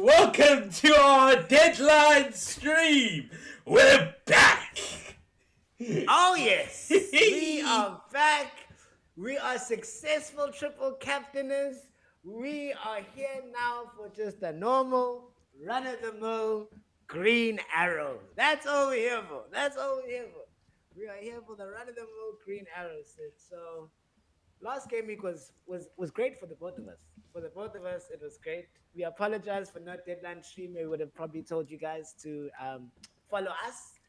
welcome to our deadline stream. We're back. Oh yes, we are back. We are successful triple captainers. We are here now for just a normal, run-of-the-mill green arrow. That's all we're here for. That's all we're here for. We are here for the run-of-the-mill green arrow, Sid. So last game week was great for the both of us. For the both of us, it was great. We apologize for not deadline stream. We would have probably told you guys to follow us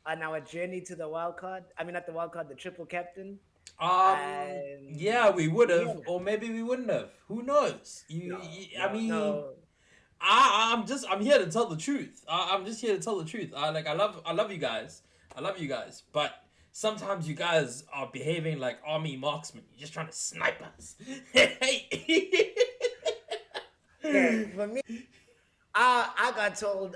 on our journey to the wild card. I mean, not the wild card, the triple captain. And Yeah, we would yeah, have, or maybe we wouldn't have. Who knows? no, I no, mean, no. I'm here to tell the truth. I'm just here to tell the truth. I love you guys. I love you guys, but sometimes you guys are behaving like army marksmen. You're just trying to snipe us. Okay, for me, I got told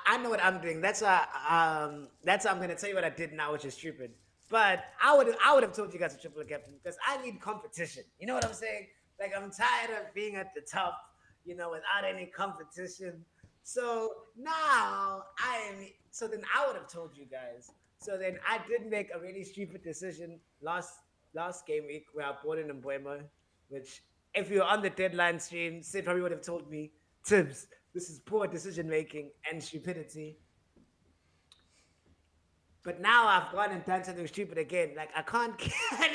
I know what I'm doing. That's I'm gonna tell you what I did now, which is stupid. But I would have told you guys to triple captain because I need competition. You know what I'm saying? Like I'm tired of being at the top, without any competition. So now I am. So then I would have told you guys. So then I did make a really stupid decision last game week where I bought in Mbuemo, which if you were on the deadline stream, Sid probably would have told me, Tibbs, this is poor decision making and stupidity. But now I've gone and done something stupid again. Like I can't. I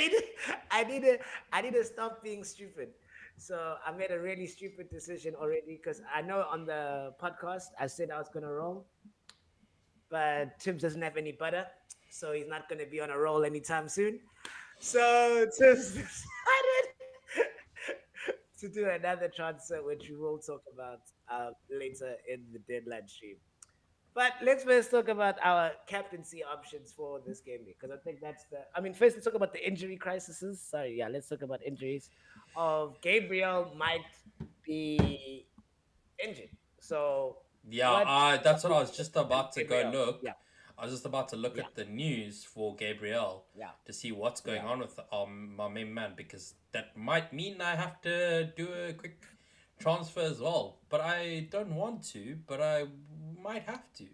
need to. I need to stop being stupid. So I made a really stupid decision already because I know on the podcast I said I was gonna roll, but Tibbs doesn't have any butter, so he's not gonna be on a roll anytime soon. So Tibbs decided to do another transfer, which we will talk about later in the deadline stream. But let's first talk about our captaincy options for this game week because I think that's the. I mean, first let's talk about the injury crises. Sorry, yeah, let's talk about injuries. Of Gabriel might be injured. So Yeah, what that's what I was just about to go Gabriel? look. Yeah, I was just about to look yeah, at the news for Gabriel yeah, to see what's going yeah. on with my main man because that might mean I have to do a quick transfer as well. But I don't want to, but I might have to. Do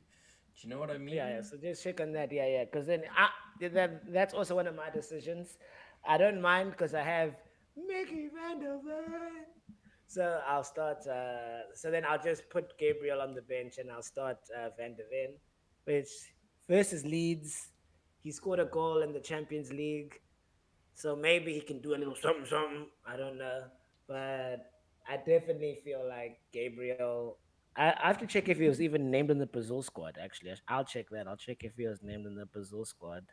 you know what I Yeah, yeah. mean? So just check on that. Yeah, yeah. Because that's also one of my decisions. I don't mind because I have Mickey Van der Ven. So I'll start. So then I'll just put Gabriel on the bench and I'll start Van der Ven, which versus Leeds. He scored a goal in the Champions League. So maybe he can do a little something, something. I don't know. But I definitely feel like Gabriel. I have to check if he was even named in the Brazil squad, actually. I'll check that. I'll check if he was named in the Brazil squad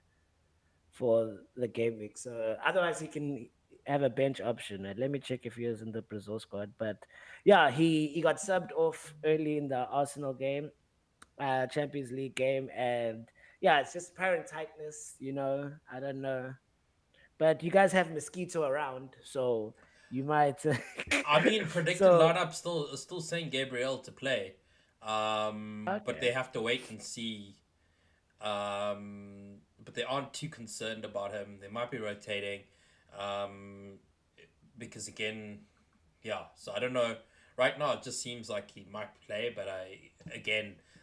for the game week. So otherwise, he can have a bench option. Let me check if he was in the Brazil squad. But yeah, he got subbed off early in the Arsenal game, Champions League game. And yeah, it's just apparent tightness. I don't know, but you guys have Mosquito around, so you might. I mean, predicted So lineup still saying Gabriel to play, but they okay, have to wait and see. But they aren't too concerned about him. They might be rotating, um, because again, yeah. So I don't know. Right now, it just seems like he might play, but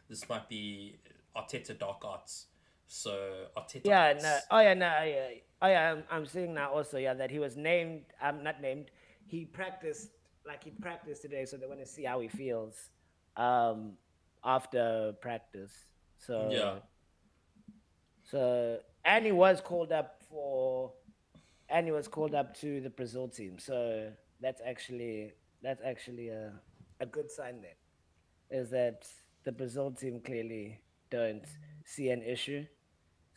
this might be Arteta dark arts. So Arteta yeah, no, arts. oh yeah, no, yeah, oh yeah. I'm seeing now also, yeah, that he was named. I'm not named. He practiced he practiced today, so they want to see how he feels, um, after practice. Yeah, And he was called up to the Brazil team. So that's actually a good sign then. Is that the Brazil team clearly don't see an issue.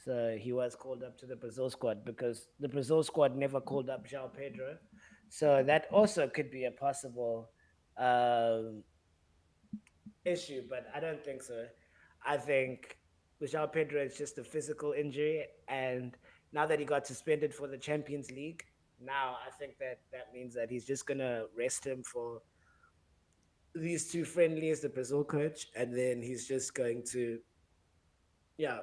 So he was called up to the Brazil squad because the Brazil squad never called up João Pedro. So that also could be a possible um, issue, but I don't think so. I think João Pedro is just a physical injury, and now that he got suspended for the Champions League, now I think that means that he's just gonna rest him for these two friendlies, the Brazil coach, and then he's just going to, yeah,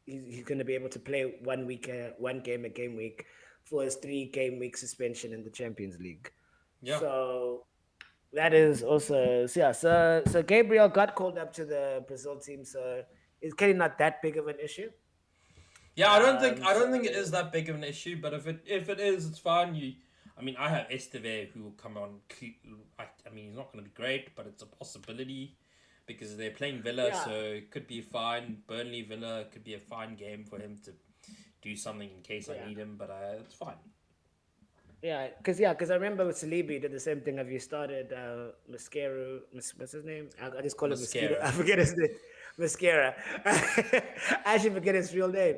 he's going to be able to play 1 week, one game a game week for his 3 game week suspension in the Champions League. yeah. So that is also so yeah. So Gabriel got called up to the Brazil team, so it's clearly not that big of an issue. Yeah, I So don't think it is that big of an issue. But if it is, it's fine. I mean, I have Esteve who will come on. I mean, he's not going to be great, but it's a possibility because they're playing Villa, yeah, so it could be fine. Burnley Villa could be a fine game for him to do something in case I yeah. need him. But it's fine. Because I remember with Salibi did the same thing. Have you started Mascaro? What's his name? I just call him Mosquito. I Mascara. forget his name. Mascara. I actually forget his real name.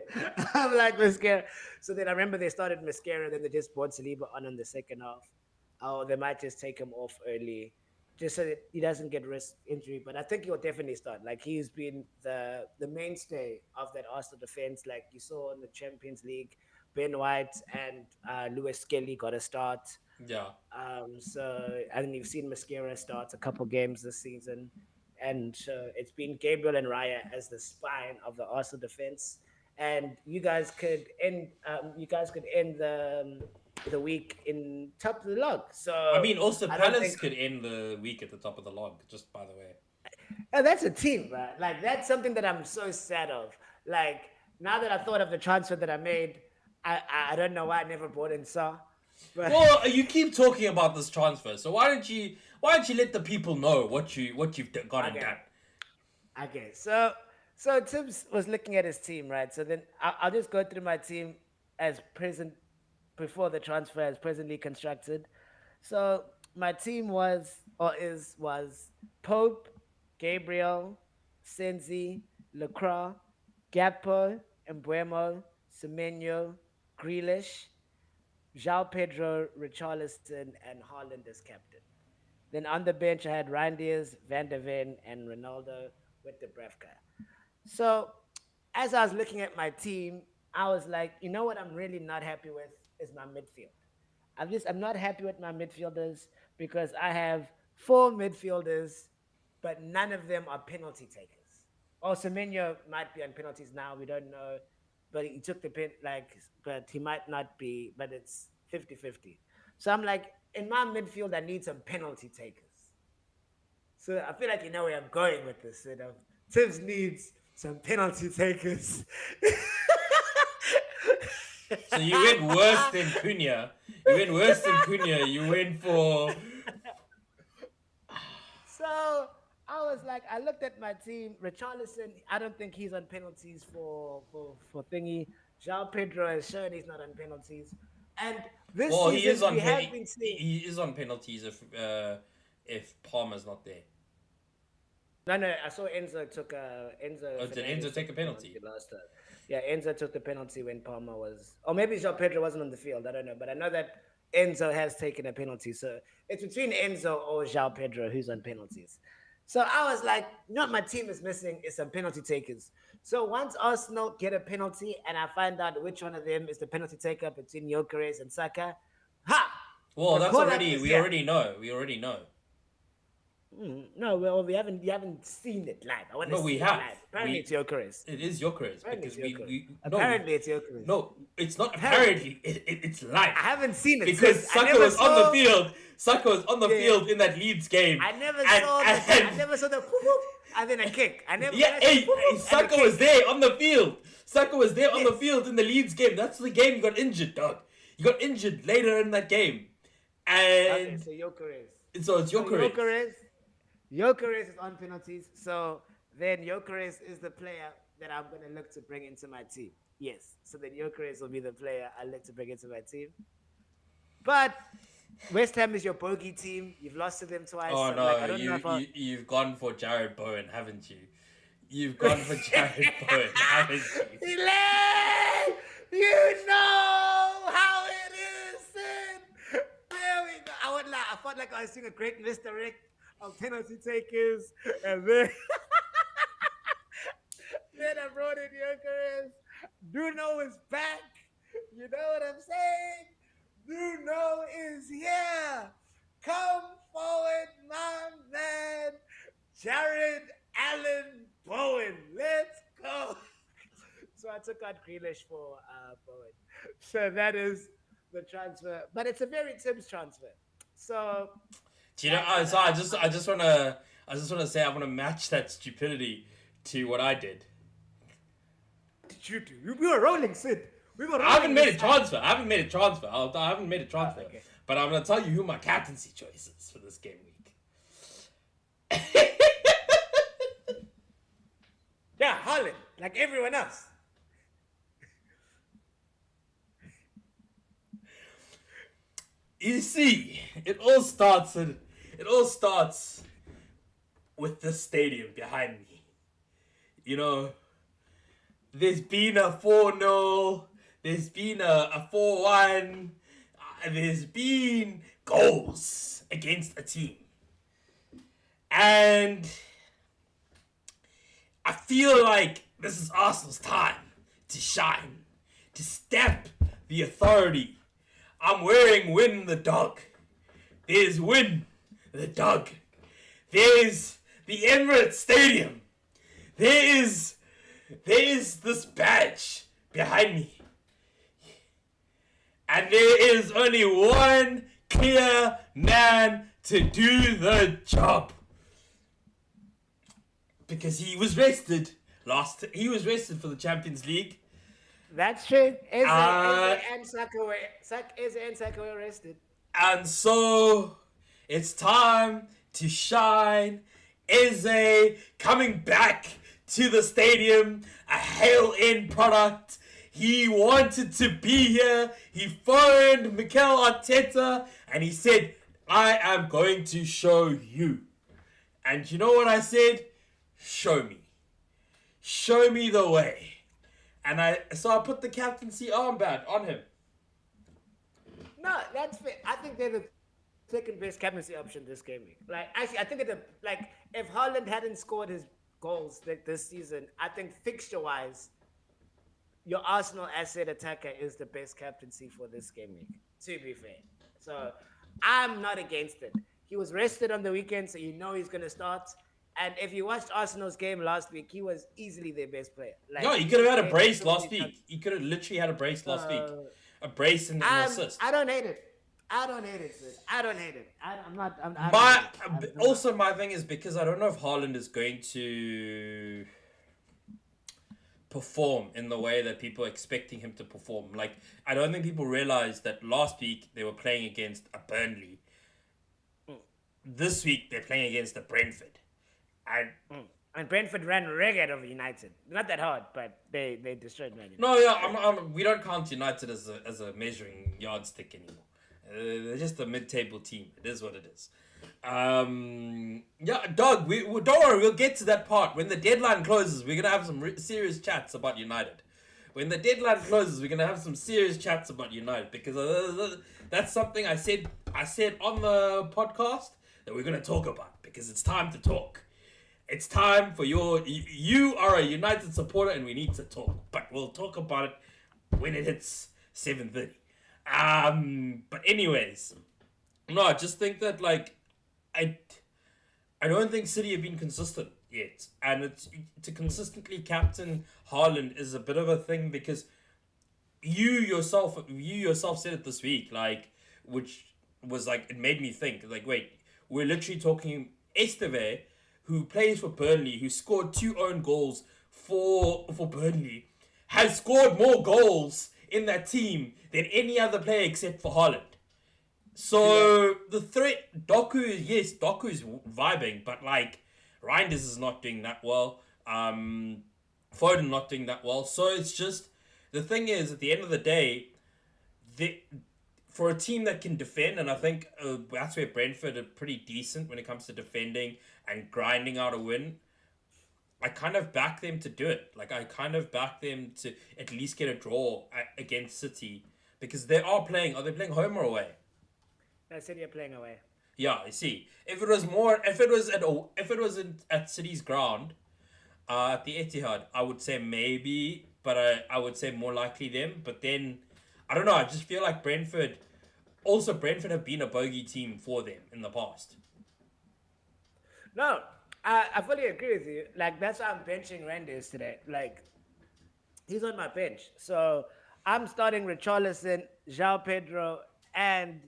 I'm like Mascara. So then I remember they started Mascara, then they just brought Saliba on in the second half. Oh, they might just take him off early, just so that he doesn't get risk injury. But I think he'll definitely start. Like he's been the mainstay of that Arsenal defense. Like you saw in the Champions League, Ben White and Lewis Skelly got a start. Yeah. So and you've seen Mascara start a couple games this season, and it's been Gabriel and Raya as the spine of the Arsenal defense. And you guys could end the week in top of the log. I So mean, also I don't Palace think could end the week at the top of the log. Just by the way. that's a team, right? Like that's something that I'm so sad of. Like now that I thought of the transfer that I made, I don't know why I never bought in Saw, but Well, you keep talking about this transfer, so why don't you let the people know what you've gone and okay. done? Okay, so Tibbs was looking at his team, right? So then I'll just go through my team as present before the transfer as presently constructed. So my team was Pope, Gabriel, Senzi, Lacroix, Gakpo, Embuemo, Semenyo, Grealish, João Pedro, Richarlison, and Haaland as captain. Then on the bench, I had Reinders, Van de Ven, and Ronaldo with the Brevka. So as I was looking at my team, I was like, you know what I'm really not happy with is my midfield. I'm not happy with my midfielders because I have four midfielders, but none of them are penalty takers. Oh, Semenyo might be on penalties now. We don't know. But he took the pen, but he might not be, but it's 50-50. So I'm like, in my midfield, I need some penalty takers. So I feel like you know where I'm going with this. Tibbs needs some penalty takers. So you went worse than Cunha. You went worse than Cunha. You went for So I was like, I looked at my team. Richarlison, I don't think he's on penalties for thingy. João Pedro has shown he's not on penalties. And this well, he is season, on we have been seeing. he is on penalties if Palmer's not there. No, no, I saw Enzo Oh, did Enzo Fernandez take took a the penalty penalty? last time. Yeah, Enzo took the penalty when Palmer was, or maybe João Pedro wasn't on the field. I don't know, but I know that Enzo has taken a penalty. So it's between Enzo or João Pedro who's on penalties. So I was like, you know what my team is missing is some penalty takers. So once Arsenal get a penalty and I find out which one of them is the penalty taker between Gyökeres and Saka, ha! Well, The that's call up already is we here. already know. We already know. No, well, we haven't seen it live. I want to No, we see it have. live. Apparently, it's Gyökeres. It is Gyökeres Apparently, because it's Gyökeres. we no Apparently, it's Gyökeres. no it's not Apparently, apparently it's live I haven't seen it because since. I Saka never was on the saw. field. Saka was on the Yeah, field in that Leeds game, I never and saw the. I and never saw the poof poof and then a kick. I never. When yeah, I saw hey, poof hey, poof and a Saka was kick. there on the field. Saka was there on the Yes. field in the Leeds game. That's the game you got injured, dog. You got injured later in that game, Okay, and so Gyökeres. so it's So Gyökeres. Gyökeres is on penalties. So then Gyökeres is the player that I'm gonna look to bring into my team. Yes. So then Gyökeres will be the player I look to bring into my team. But West Ham is your bogey team. You've lost to them twice. Oh I'm like, no, I don't know if I. you've gone for Jared Bowen, haven't you? You've gone for Jared Bowen, haven't you? Elaine, you know how it is. Sid. There we go. I felt like I was seeing a great misdirect of penalty takers, and then then I brought in Gyökeres. Bruno is back. You know what I'm saying? Bruno is here. Come forward, my man. Jared Allen Bowen. Let's go. So I took out Grealish for Bowen. So that is the transfer. But it's a very Tibbs transfer. So Do you know? So I just wanna say I wanna match that stupidity to what I did. What did you do? We were rolling, Sid. We were I haven't rolling made this a time. transfer. I haven't made a transfer. I haven't made a Oh, transfer. okay. But I'm gonna tell you who my captaincy choice is for this game week. Yeah, Holland, like everyone else. You see, it all starts with the stadium behind me. You know, there's been a 4-0, there's been a 4-1, there's been goals against a team. And I feel like this is Arsenal's time to shine, to step the authority. I'm wearing Win the Dog. There's Win the Dog. There's the Emirates Stadium. There is this badge behind me. And there is only one clear man to do the job. Because he was rested he was rested for the Champions League. That's true. Uh, Eze and Saka were arrested. and so it's time to shine. Eze coming back to the stadium, a hail in product. He wanted to be here. He phoned Mikel Arteta and he said, I am going to show you. And you know what I said? Show me. Show me the way. And I put the captaincy armband on him. No, that's fair. I think they're the second best captaincy option this game week. Like, actually, I think if Haaland hadn't scored his goals this season, I think fixture-wise, your Arsenal asset attacker is the best captaincy for this game week, to be fair. So I'm not against it. He was rested on the weekend, so you know he's going to start. And if you watched Arsenal's game last week, he was easily their best player. No, Like he he could have had a created brace so many last chances. week. He could have literally had a brace last week. So A brace and an assist. I don't hate it. I don't hate it, sis. I don't hate it. I'm not. I don't hate My it. I'm not. also my thing is because I don't know if Haaland is going to perform in the way that people are expecting him to perform. Like I don't think people realize that last week they were playing against a Burnley. This week they're playing against a Brentford, and And Brentford ran ragged over United. Not that hard, but they destroyed Man United. no, yeah, we don't count United as a measuring yardstick anymore. They're just a mid-table team. It is what it is. Yeah, Doug, we don't worry. We'll get to that part when the deadline closes. We're gonna have some serious chats about United. When the deadline closes, we're gonna have some serious chats about United because that's something I said. I said on the podcast that we're gonna talk about because it's time to talk. It's time for you are a United supporter and we need to talk, but we'll talk about it when it hits 7:30. But anyways, no, I just think that like I I don't think City have been consistent yet, and it's to consistently captain Haaland is a bit of a thing because you yourself said it this week, like which was like it made me think like wait, we're literally talking Esteve, who plays for Burnley, who scored 2 own goals for Burnley, has scored more goals in that team than any other player except for Haaland. So the threat, Doku's vibing, but like Reinders is not doing that well. Foden not doing that well. So it's just the thing is at the end of the day, the for a team that can defend, and I think that's where Brentford are pretty decent when it comes to defending and grinding out a win. I kind of back them to do it. Like I kind of back them to at least get a draw against City because they are playing. Are they playing home or away? I said you're playing away. Yeah, I see. If it was at City's ground, at the Etihad, I would say maybe, but I would say more likely them. But then, I don't know. I just feel like Brentford. Also, Brentford have been a bogey team for them in the past. No, I fully agree with you. Like that's why I'm benching Randers today. Like he's on my bench, so I'm starting Richarlison, João Pedro, and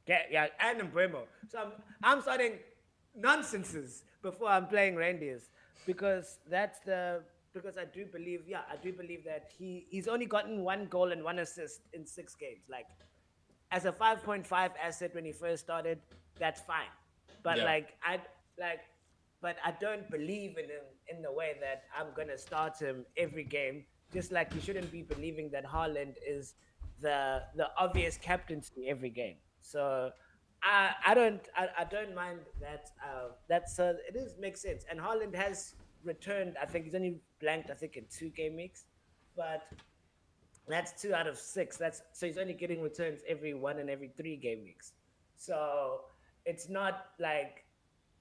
Yeah, and Mbremo. So I'm starting nonsenses before I'm playing reindeers because because I do believe, yeah, I do believe that he's only gotten one goal and one assist in 6 games. Like as a 5.5 asset when he first started, that's fine. But Yeah. like but I don't believe in him in the way that I'm gonna start him every game. Just like you shouldn't be believing that Haaland is the obvious captaincy every game. So I don't mind that that's it is makes sense. And Haaland has returned. I think he's only blanked. I think in 2 game weeks, but that's 2 out of 6. That's so he's only getting returns every 1 and every 3 game weeks. So it's not like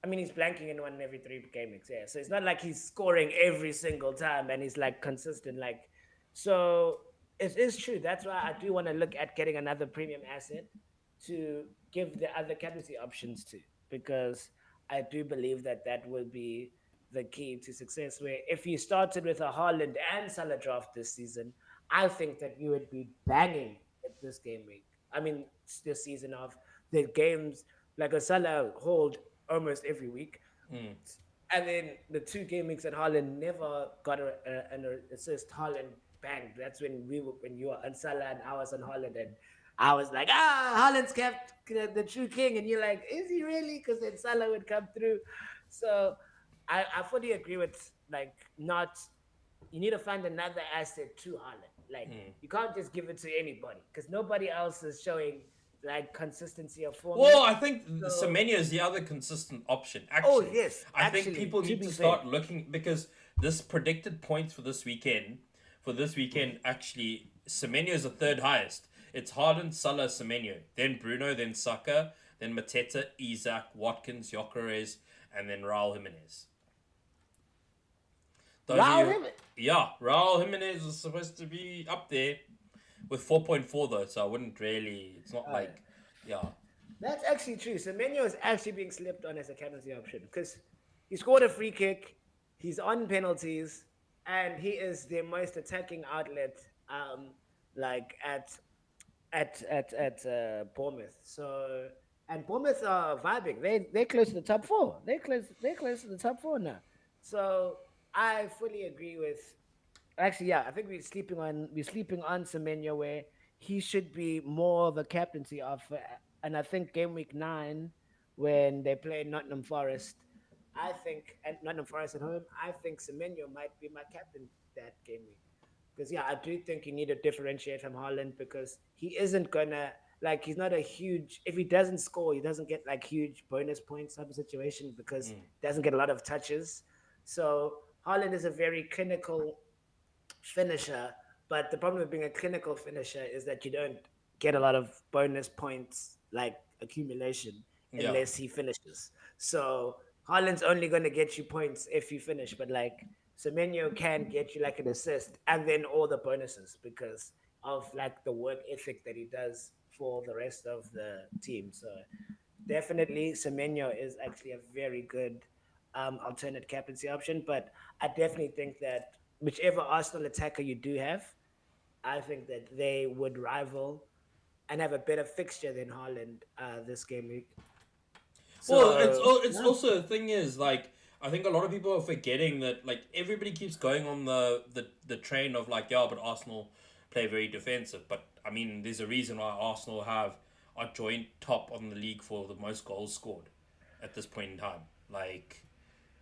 I mean he's blanking in 1 and every 3 game weeks, yeah. So it's not like he's scoring every single time and he's like consistent. Like so it is true. That's why I do want to look at getting another premium asset to give the other captaincy options to because I do believe that that will be the key to success. Where if you started with a Haaland and Salah draft this season, I think that you would be banging at this game week. I mean, it's this season of the games like a Salah hold almost every week. Mm. And then the 2 game weeks that Haaland never got an assist, Haaland banged. That's when when you were on Salah and I was on Haaland, and I was like, Haaland's kept the true king, and you're like, is he really? Because then Salah would come through. So I fully agree with like not. You need to find another asset to Haaland. Like Mm. you can't just give it to anybody because nobody else is showing like consistency of form Well, yet. I think So Semenya is the other consistent option. oh Actually, yes, I think actually, people to need to be fair. start looking because this predicted points for this weekend, Mhm. actually, Semenya is the third highest. It's Harden, Salah, Semenya, then Bruno, then Saka, then Mateta, Isaac, Watkins, Gyökeres, and then Raul Jimenez. Those are Raul your him. yeah. Raul Jimenez is supposed to be up there with 4.4 though, so I wouldn't really. It's not Oh, yeah. like yeah. That's actually true. Semenyo is actually being slept on as a captaincy option because he scored a free kick, he's on penalties, and he is their most attacking outlet. Like at Bournemouth. So and Bournemouth are vibing. They're close to the top four. They're close to the top four now. So I fully agree with. Actually, yeah, I think we're sleeping on Semenyo where he should be more the captaincy of, and I think game week 9 when they play Nottingham Forest, I think and Nottingham Forest at home, I think Semenyo might be my captain that game week. Because yeah, I do think you need to differentiate from Haaland because he isn't gonna like he's not a huge if he doesn't score, he doesn't get like huge bonus points type of situation because Mm. he doesn't get a lot of touches. So Haaland is a very clinical finisher, but the problem with being a clinical finisher is that you don't get a lot of bonus points like accumulation Yeah. unless he finishes. So Haaland's only going to get you points if you finish, but like Semenyo can get you like an assist and then all the bonuses because of like the work ethic that he does for the rest of the team. So definitely Semenyo is actually a very good alternate captaincy option, but I definitely think that whichever Arsenal attacker you do have, I think that they would rival and have a better fixture than Haaland this game week. Well, So it's yeah, also the thing is like I think a lot of people are forgetting that like everybody keeps going on the train of like yeah, but Arsenal play very defensive. But I mean, there's a reason why Arsenal have are joint top on the league for the most goals scored at this point in time. Like,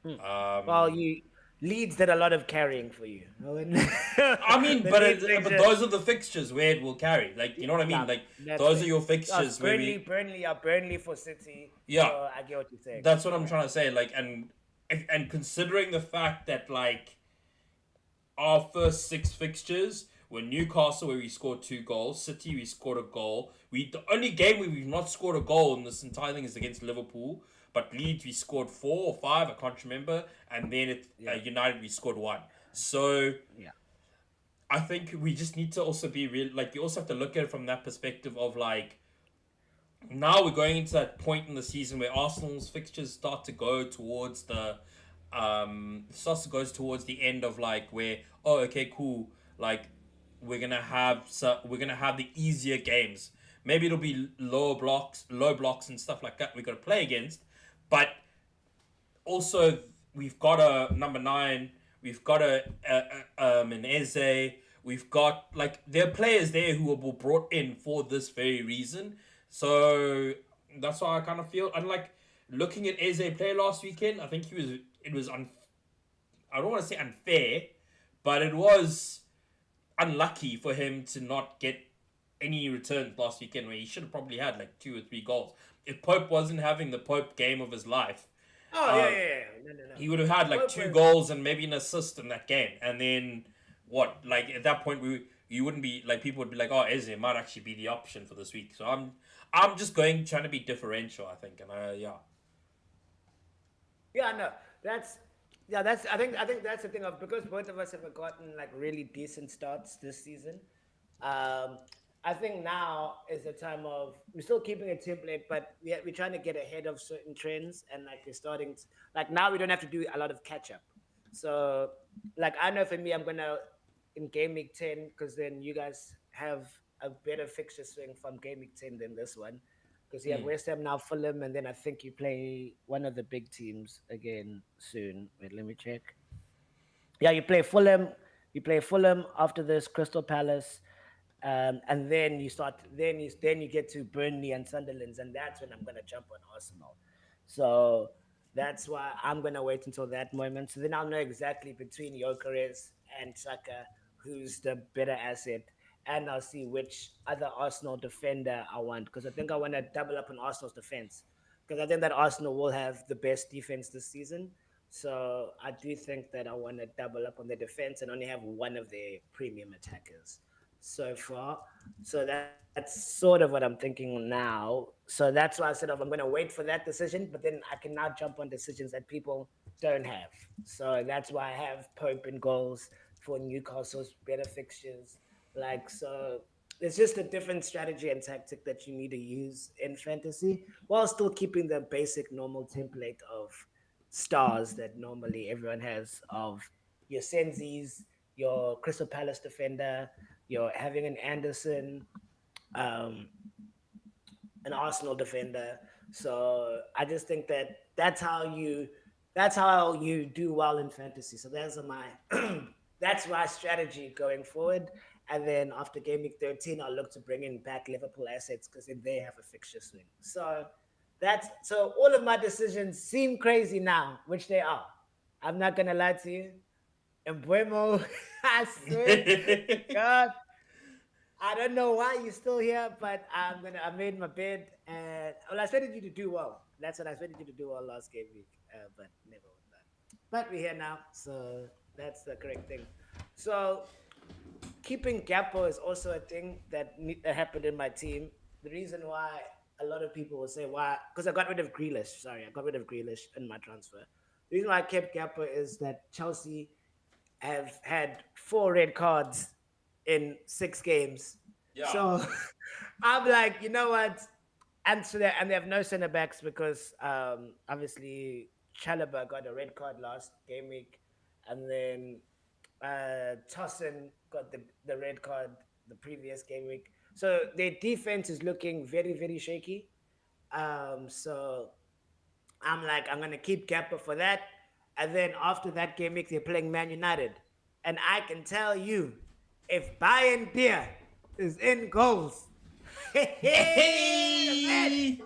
hmm. Well, um, you Leeds did a lot of carrying for you. I mean, The Leeds but fixture, those are the fixtures where it will carry. Like, you know what I mean? yeah, Like, that's those are fair. your Yes, fixtures where we Burnley for City. yeah. So I get what you're saying. That's what I'm Yeah, trying to say. Like, and considering the fact that like our first 6 fixtures were Newcastle where we scored 2 goals, City we scored a goal. We the only game where we've not scored a goal in this entire thing is against Liverpool. But Leeds we scored 4 or 5, I can't remember, and then yeah, United we scored 1. So yeah. I think we just need to also be real. Like you also have to look at it from that perspective of like now we're going into that point in the season where Arsenal's fixtures start to go towards the starts to goes towards the end of like where okay cool like we're gonna have the easier games maybe it'll be low blocks and stuff like that we got to play against, but also we've got a number nine, we've got an Eze, we've got like there are players there who were brought in for this very reason. So that's why I kind of feel, unlike looking at Eze play last weekend, I think he was it was I don't want to say unfair, but it was unlucky for him to not get any returns last weekend where he should have probably had like 2 or 3 goals. If Pope wasn't having the Pope game of his life, Oh yeah, uh, yeah, yeah. No, no, no. he would have had like Pope two was. goals and maybe an assist in that game. And then what? Like at that point, we you wouldn't be like people would be like, oh, Eze might actually be the option for this week. So I'm just going trying to be differential, I think, and yeah. Yeah, no, that's yeah, that's I think that's the thing of because both of us have gotten like really decent starts this season. Um, I think now is the time of we're still keeping a template, but we're trying to get ahead of certain trends and like we're starting to, like now we don't have to do a lot of catch up. So like I know for me, I'm gonna in game week 10 because then you guys have a better fixture swing from game week 10 than this one because you have Mm. West Ham now, Fulham, and then I think you play one of the big teams again soon. Wait, let me check. Yeah, you play Fulham. You play Fulham after this, Crystal Palace, and then you start. Then you get to Burnley and Sunderland's, and that's when I'm gonna jump on Arsenal. So that's why I'm gonna wait until that moment. So then I'll know exactly between Gyökeres and Saka who's the better asset, and I'll see which other Arsenal defender I want because I think I want to double up on Arsenal's defense because I think that Arsenal will have the best defense this season. So I do think that I want to double up on the defense and only have one of their premium attackers so far. So that's sort of what I'm thinking now. So that's why I said I'm going to wait for that decision, but then I can now jump on decisions that people don't have. So that's why I have Pope in goals for Newcastle's better fixtures. Like, so it's just a different strategy and tactic that you need to use in fantasy while still keeping the basic normal template of stars that normally everyone has of your Senzis, your Crystal Palace defender, you're having an Anderson, um, an Arsenal defender. So I just think that that's how you do well in fantasy. So that's my that's my strategy going forward. And then after game week 13, I'll look to bring in back Liverpool assets because then they have a fixture swing. So that's so all of my decisions seem crazy now, which they are. I'm not gonna lie to you. And Buemo, I swear to God, I don't know why you're still here, but I made my bed and well, I expected you to do well. That's what I expected you to do well last game week, but never with that. But we're here now, so that's the correct thing. So keeping Gapo is also a thing that happened in my team. The reason why a lot of people will say why because I got rid of Grealish. Sorry, I got rid of Grealish in my transfer. The reason why I kept Gapo is that Chelsea have had 4 red cards in 6 games. Yeah. So I'm like, you know what? And they have no center backs because obviously Chalobah got a red card last game week, and then Tossin got the red card the previous game week. So their defense is looking very, very shaky. So I'm like, I'm gonna keep Kepa for that. And then after that game week, they're playing Man United. And I can tell you, if Bayern Beer is in goals, man, Hey!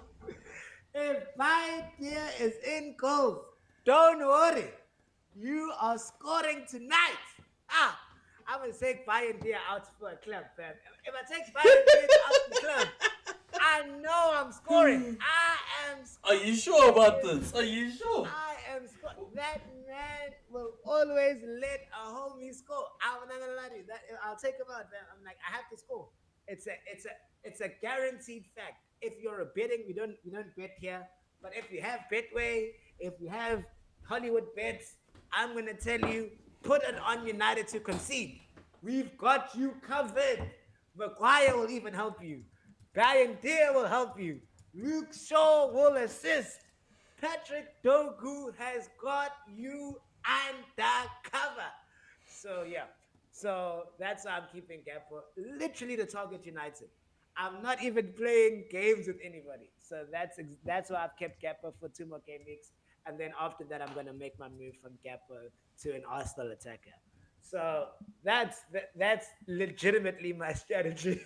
if Bayern Beer is in goals, don't worry. You are scoring tonight. Ah, I'm gonna take Bayern Beer out for a club, fam. If I take Bayern Beer out for a club, I know I'm scoring. I am Are you sure about scoring. this? Are you sure? I am scoring. That man will always let a homie score. I'm not gonna lie to you. I'll take him out, man. I'm like, I have to score. It's a guaranteed fact. If you're a betting, we don't bet here. But if you have Betway, if you have Hollywood bets, I'm gonna tell you, put it on United to concede. We've got you covered. Maguire will even help you. Brian Deere will help you. Luke Shaw will assist. Patrick Dogu has got you under cover. So yeah. So that's why I'm keeping Gap for literally to target United. I'm not even playing games with anybody. So that's why I've kept Gappo for 2 more game weeks, and then after that, I'm gonna make my move from Gappo to an Arsenal attacker. So that's legitimately my strategy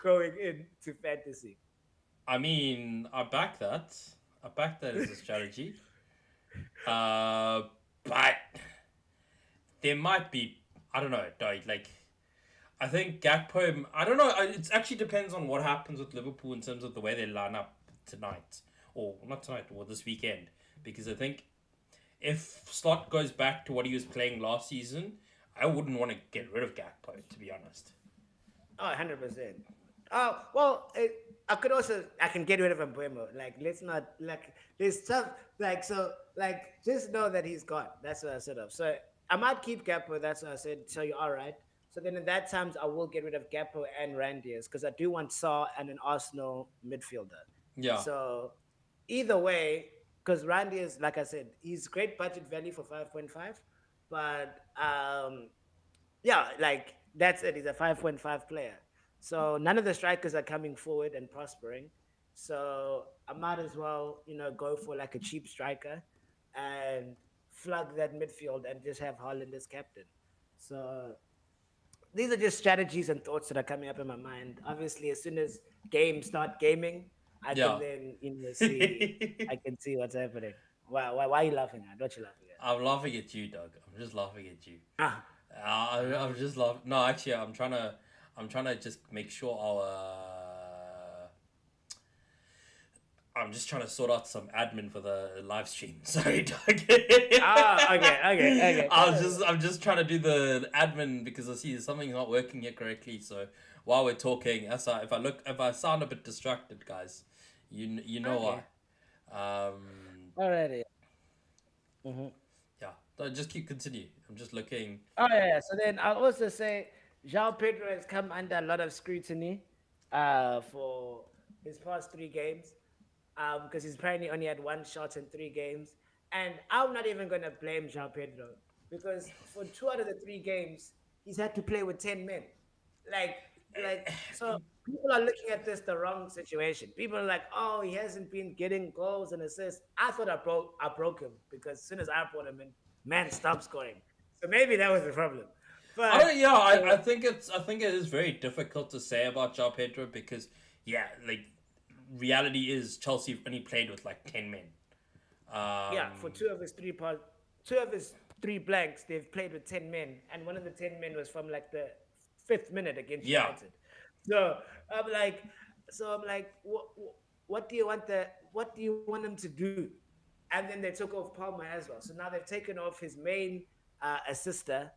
going into fantasy. I mean, I back that. I back that as a strategy. Uh, but there might be, I don't know, like I think Gakpo. I don't know. It actually depends on what happens with Liverpool in terms of the way they line up tonight, or not tonight, or this weekend. Because I think if Slot goes back to what he was playing last season, I wouldn't want to get rid of Gakpo, to be honest. Oh, 100%. Oh, well, I can get rid of Mbuemo. Like, let's not, like, there's stuff, like, so, like, just know that he's gone. That's what I said of. So, I might keep Gapo. That's what I said. So, you're all right. So, then in that times, I will get rid of Gapo and Randiers because I do want Saw and an Arsenal midfielder. Yeah, So, either way, because Randiers, like I said, he's great budget value for 5.5, but yeah, like that's it. He's a 5.5 player. So none of the strikers are coming forward and prospering. So I might as well, go for like a cheap striker and flug that midfield and just have Holland as captain. So these are just strategies and thoughts that are coming up in my mind. Obviously, as soon as games start gaming, I can yeah. then see I can see what's happening. Why are you laughing at? What you laughing at? I'm laughing at you, Doug. I'm just laughing at you. Ah, I'm um, just laughing. No, actually, I'm trying to just make sure I'm just trying to sort out some admin for the live stream. Sorry, Doug. okay. I'm just trying to do the admin because I see something's not working here correctly. So while we're talking, if I sound a bit distracted, guys, you know why. Okay. Um, Alrighty. Mm-hmm. yeah, no, just keep continue. I'm just looking. Oh yeah. So then I'll also say João Pedro has come under a lot of scrutiny for his past 3 games because he's apparently only had 1 shot in 3 games. And I'm not even going to blame João Pedro because for 2 out of the 3 games, he's had to play with 10 men. Like, so people are looking at this the wrong situation. People are like, oh, he hasn't been getting goals and assists. I thought I broke him because as soon as I brought him in, man stopped scoring. So maybe that was the problem. I don't. But Yeah, so I think it is very difficult to say about João Pedro because yeah, like reality is Chelsea only played with like 10 men. yeah, for Um, 2 of his 3 blanks, they've played with 10 men, and one of the 10 men was from like the 5th minute against yeah, United. So I'm like, what do you want what do you want him to do? And then they took off Palmer as well. So now they've taken off his main assister,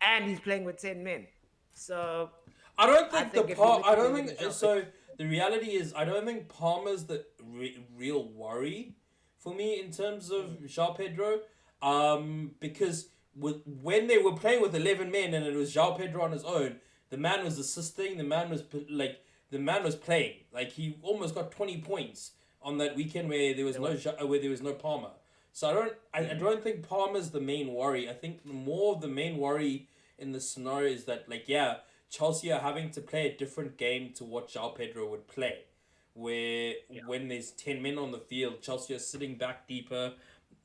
and he's playing with 10 men. So I don't I think the think if you're Par. I looking don't at a think job, so. The reality is, I don't think Palmer's the real worry for me in terms of João Pedro. Because when they were playing with 11 men and it was João Pedro on his own, the man was assisting. The man was playing. Like he almost got 20 points on that weekend where there was there was, where there was no Palmer. So I don't think Palmer's the main worry. I think more of the main worry in the scenario is that like yeah, Chelsea are having to play a different game to what João Pedro would play. Where yeah, when there's 10 men on the field, Chelsea are sitting back deeper,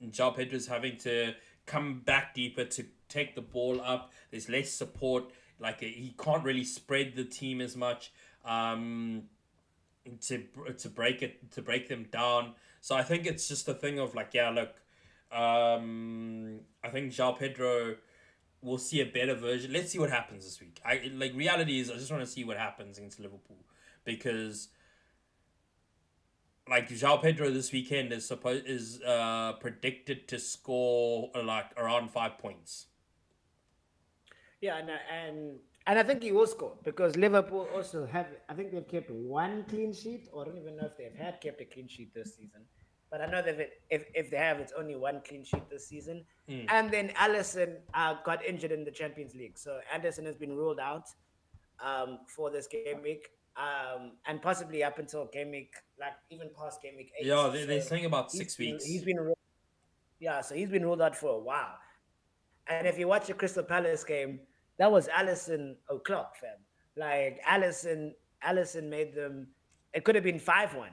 and João Pedro's having to come back deeper to take the ball up. There's less support. Like he can't really spread the team as much. Um, to break them down. So I think it's just a thing of like yeah, look, I think João Pedro will see a better version. Let's see what happens this week. I like reality is I just want to see what happens against Liverpool because like João Pedro this weekend is predicted to score like around 5 points. yeah, and I think he will score because Liverpool also have. I think they've kept 1 clean sheet, or I don't even know if they've had kept a clean sheet this season. But I know that if they have, it's only 1 clean sheet this season. Mm. And then Allison got injured in the Champions League, so Anderson has been ruled out for this game week, and possibly up until game week, like even past game week 8. Yeah, they're So saying about he's six been weeks. he's been yeah, so he's been ruled out for a while. And if you watch the Crystal Palace game, that was Allison o'clock, fam. Like Allison Allison made them. It could have been 5-1.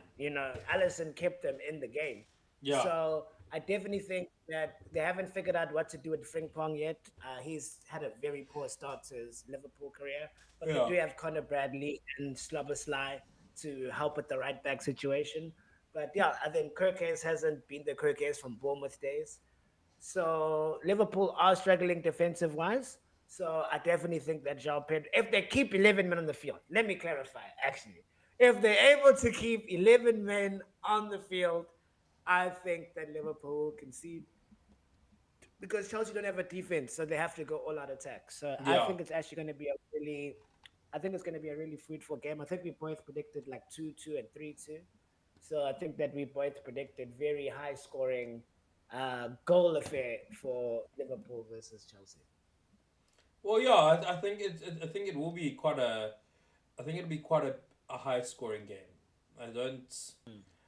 Allison kept them in the game. Yeah. So I definitely think that they haven't figured out what to do with Frimpong yet. He's had a very poor start to his Liverpool career, but they Yeah. do have Connor Bradley and Slobosly to help with the right back situation. But yeah, I think Kirkes hasn't been the Kirkes from Bournemouth days. So Liverpool are struggling defensive wise. So I definitely think that João Pedro, if they keep 11 men on the field, let me clarify actually. If they're able to keep 11 men on the field, I think that Liverpool will concede because Chelsea don't have a defense, so they have to go all out attack. So I Yeah. think it's actually going to be a really, I think it's going to be a really fruitful game. I think we both predicted like 2-2 and 3-2. So I think that we both predicted very high scoring goal affair for Liverpool versus Chelsea. Well, yeah, I think I think it will be quite a. I think it'll be quite a high scoring game. I don't.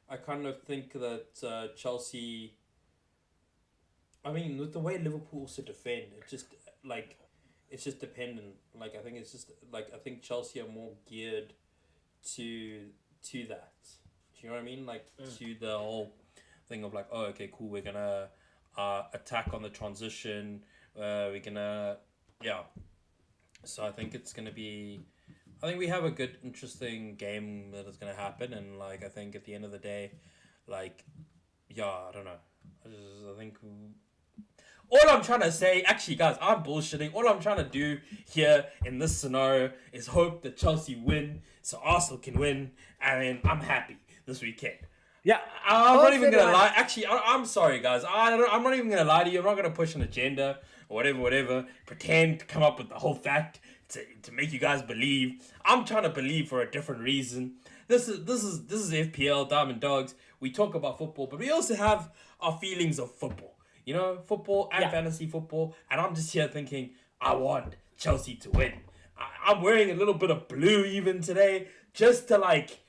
I kind of think that Chelsea. I mean, with the way Liverpool also defend, it just like it's just dependent. Like I think it's just like I think Chelsea are more geared to that. Do you know what I mean? Like to the whole thing of like, oh, okay, cool. We're gonna attack on the transition. We're gonna, yeah. So I think it's gonna be. I think we have a good, interesting game that is gonna happen, and like I think at the end of the day, like, yeah, I don't know. I think all I'm trying to say, actually, guys, I'm bullshitting. All I'm trying to do here in this scenario is hope that Chelsea win so Arsenal can win, and then I'm happy this weekend. Yeah. I'm not All even said gonna lie. once. Actually, I'm sorry, guys. I'm not even gonna lie to you. I'm not gonna push an agenda or whatever, whatever. Pretend to come up with the whole fact to make you guys believe. I'm trying to believe for a different reason. This is FPL Diamond Dogs. We talk about football, but we also have our feelings of football. You know, football and Yeah. fantasy football. And I'm just here thinking, I want Chelsea to win. I'm wearing a little bit of blue even today, just to like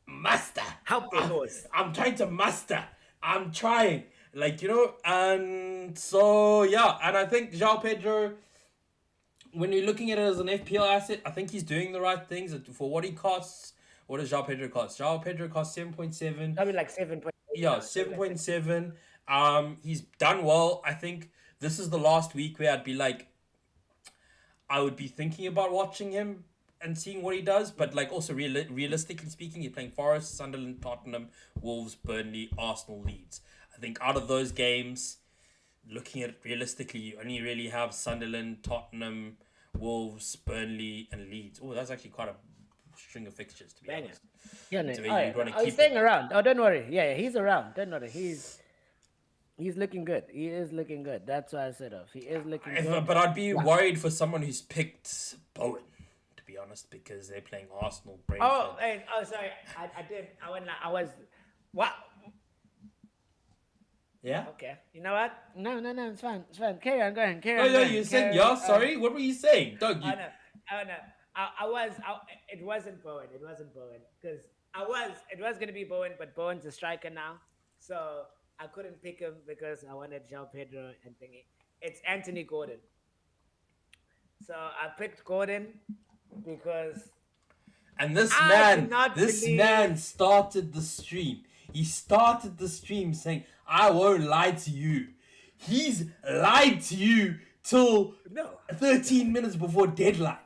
master. Help the cause. I'm trying to master. I'm trying. Like, and so, yeah. And I think João Pedro, when you're looking at it as an FPL asset, I think he's doing the right things for what he costs. What does João Pedro cost? João Pedro costs 7.7. Probably like 7.8 Yeah, now. Probably like 7.7. He's done well. I think this is the last week where I'd be like, I would be thinking about watching him and seeing what he does, but like also realistically speaking, he's playing Forest, Sunderland, Tottenham, Wolves, Burnley, Arsenal, Leeds. I think out of those games, looking at it realistically, you only really have Sunderland, Tottenham, Wolves, Burnley, and Leeds. Oh, that's actually quite a string of fixtures, to be banger. honest. Yeah, no. So Oh, you'd yeah. want to Oh, he's keep him. staying around. Oh, don't worry. Yeah, yeah, he's around. Don't worry. He's looking good. He is looking good. That's why I said off. He is looking good. But I'd be Yeah. worried for someone who's picked Bowen, to be honest, because they're playing Arsenal, Oh, Brentford. hey, oh, sorry. I did. I was. What? Yeah? Okay. You know what? No, no, no. It's fine. It's fine. Carry on going. Carry No, on no, going. you said, Carry yeah, on. sorry. What were you saying? Doug, Oh you. no. Oh no. I was. It wasn't Bowen. It wasn't Bowen because I was. It was gonna be Bowen, but Bowen's a striker now, so I couldn't pick him because I wanted João Pedro and thingy. It's Anthony Gordon. So I picked Gordon because And this I man, cannot this believe. man started the stream. He started the stream saying, I won't lie to you. He's lied to you till No. 13 minutes before deadline.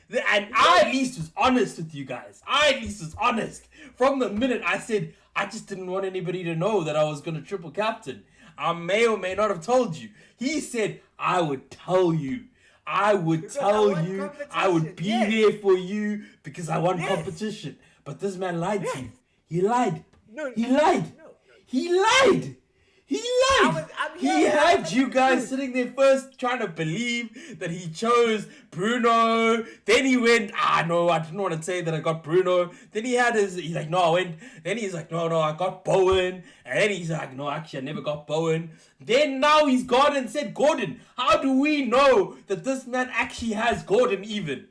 And No. I at least was honest with you guys. I at least was honest. From the minute I said, I just didn't want anybody to know that I was going to triple captain. I may or may not have told you. He said, I would tell you. I would Because I tell want you. I would competition. be Yes. there for you because I want Yes. competition. But this man lied to Yes. you. He lied. No. He lied. No. No. He lied. He lied. I'm He here. I was had telling you the guys truth. sitting there first trying to believe that he chose Bruno. Then he went, no, I didn't want to say that I got Bruno. Then he's like, no, I went. Then he's like, no, I got Bowen. And then he's like, no, actually, I never got Bowen. Then now he's gone and said Gordon. How do we know that this man actually has Gordon even?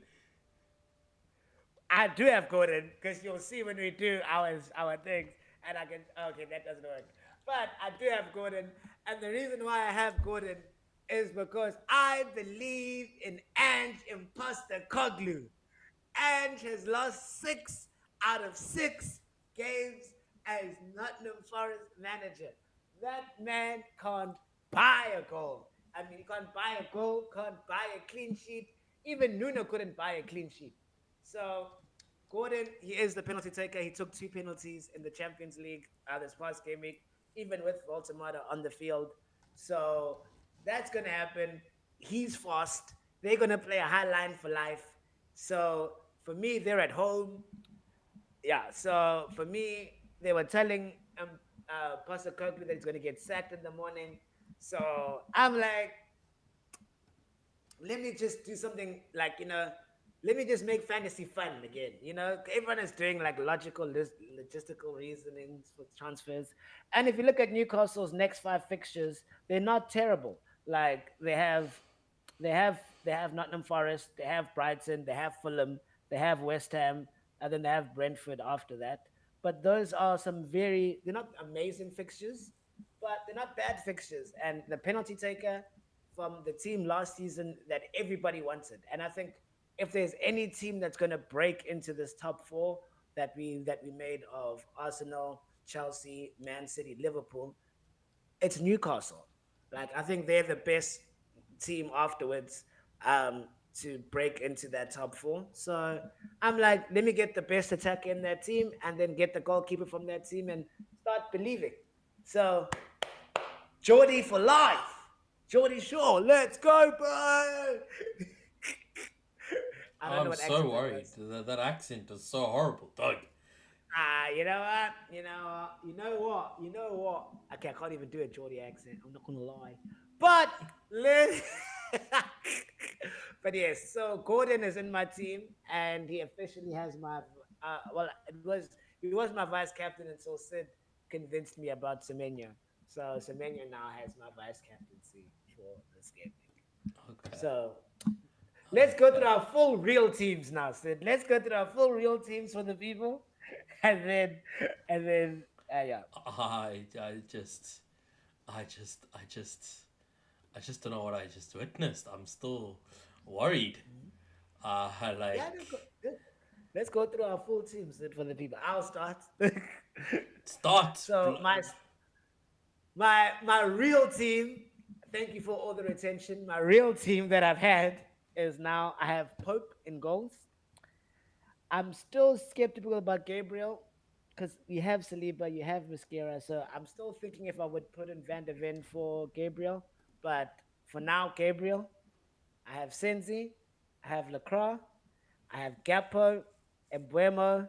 I do have Gordon because you'll see when we do our things, and I can. Okay, that doesn't work. But I do have Gordon, and the reason why I have Gordon is because I believe in Ange Imposter Coglu. Ange has lost 6 out of 6 games as Nottingham Forest manager. That man can't buy a goal. I mean, he can't buy a goal, can't buy a clean sheet. Even Nuno couldn't buy a clean sheet. So Gordon, he is the penalty taker. He took 2 penalties in the Champions League this past game week, even with Voltemada on the field. So that's going to happen. He's fast. They're going to play a high line for life. So for me, they're at home. Yeah. So for me, they were telling Pastor Kirkley that he's going to get sacked in the morning. So I'm like, let me just do something like let me just make fantasy fun again. Everyone is doing like logical logistical reasonings for transfers. And if you look at Newcastle's next 5 fixtures, they're not terrible. Like they have Nottingham Forest, they have Brighton, they have Fulham, they have West Ham, and then they have Brentford after that. But those are some they're not amazing fixtures, but they're not bad fixtures. And the penalty taker from the team last season that everybody wanted. And I think if there's any team that's going to break into this top four that we made of Arsenal, Chelsea, Man City, Liverpool, it's Newcastle. Like I think they're the best team afterwards to break into that top four. So I'm like, let me get the best attacker in that team and then get the goalkeeper from that team and start believing. So Geordie for life. Geordie Shaw, let's go, bro. I don't know I'm what so accent that worried. was. That accent is so horrible, Doug. You know what? You know what? Okay, I can't even do a Geordie accent. I'm not gonna lie. But let but yes, so Gordon is in my team and he officially has my well he was my vice captain until Sid convinced me about Semenya. So Semenya now has my vice captaincy for this game week. Okay. So let's go through Okay. our full real teams now, Sid. Let's go through our full real teams for the people, and then yeah. I just, I just, I just, I just don't know what I just witnessed. I'm still worried. Yeah, no, Like, let's go through our full teams Sid, for the people. I'll start. start. So my real team. Thank you for all the retention. My real team that I've had is now I have Pope in goals. I'm still skeptical about Gabriel because you have Saliba, you have Mosquera. So I'm still thinking if I would put in Van de Ven for Gabriel. But for now, Gabriel, I have Senzi, I have Lacroix, I have Gapo, Embuemo,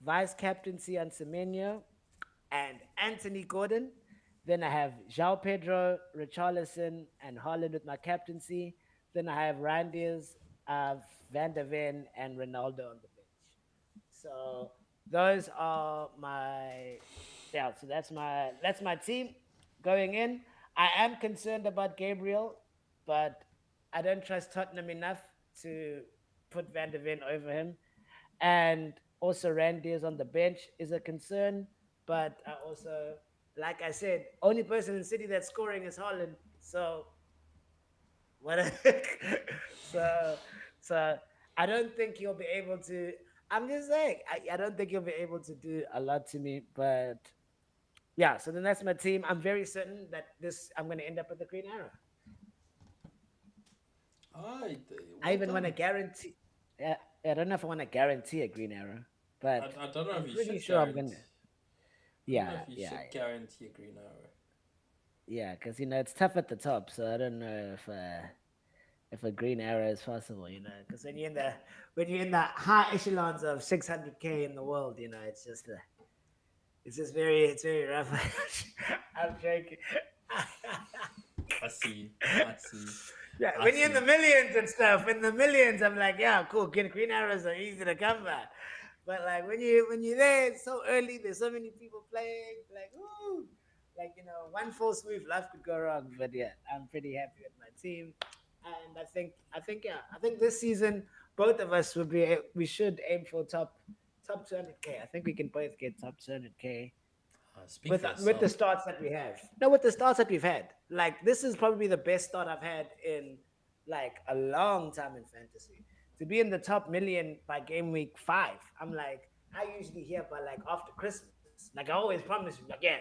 vice captaincy on Semenyo, and Anthony Gordon. Then I have João Pedro, Richarlison, and Haaland with my captaincy. Then I have Randers, Van de Ven, and Ronaldo on the bench. So those are my yeah. So that's my team going in. I am concerned about Gabriel, but I don't trust Tottenham enough to put Van de Ven over him. And also Randy is on the bench is a concern, but I also, like I said, only person in City that's scoring is Holland. So what? so so I don't think he'll be able to. I'm just saying, I don't think he'll be able to do a lot to me. But yeah, so then that's my team. I'm very certain that this I'm going to end up with the green arrow. I I well even want to done. guarantee. Yeah, I don't know if I want to guarantee a green arrow, but I don't know I'm if you pretty should sure I'm guarantee. gonna. I don't know Yeah, if you yeah, should guarantee a green arrow. yeah. Because it's tough at the top, so I don't know if a green arrow is possible. Because when you're in the high echelons of 600K in the world, it's very rough. I'm joking. I see. I see. Yeah, I when you're in the see. millions and stuff, in the millions, I'm like, yeah, cool. Green arrows are easy to come by, but like when you're there, it's so early. There's so many people playing. Like, ooh, like one false move, life could go wrong. But yeah, I'm pretty happy with my team, and I think this season both of us we should aim for top 200K. I think we can both get top 200K Speak with for with the yourself. starts that we have. No, with the starts that we've had. Like this is probably the best start I've had in like a long time in fantasy. to be in the top million by game week 5. I'm like, I usually hear by like after Christmas. Like I always promise you, like, yeah,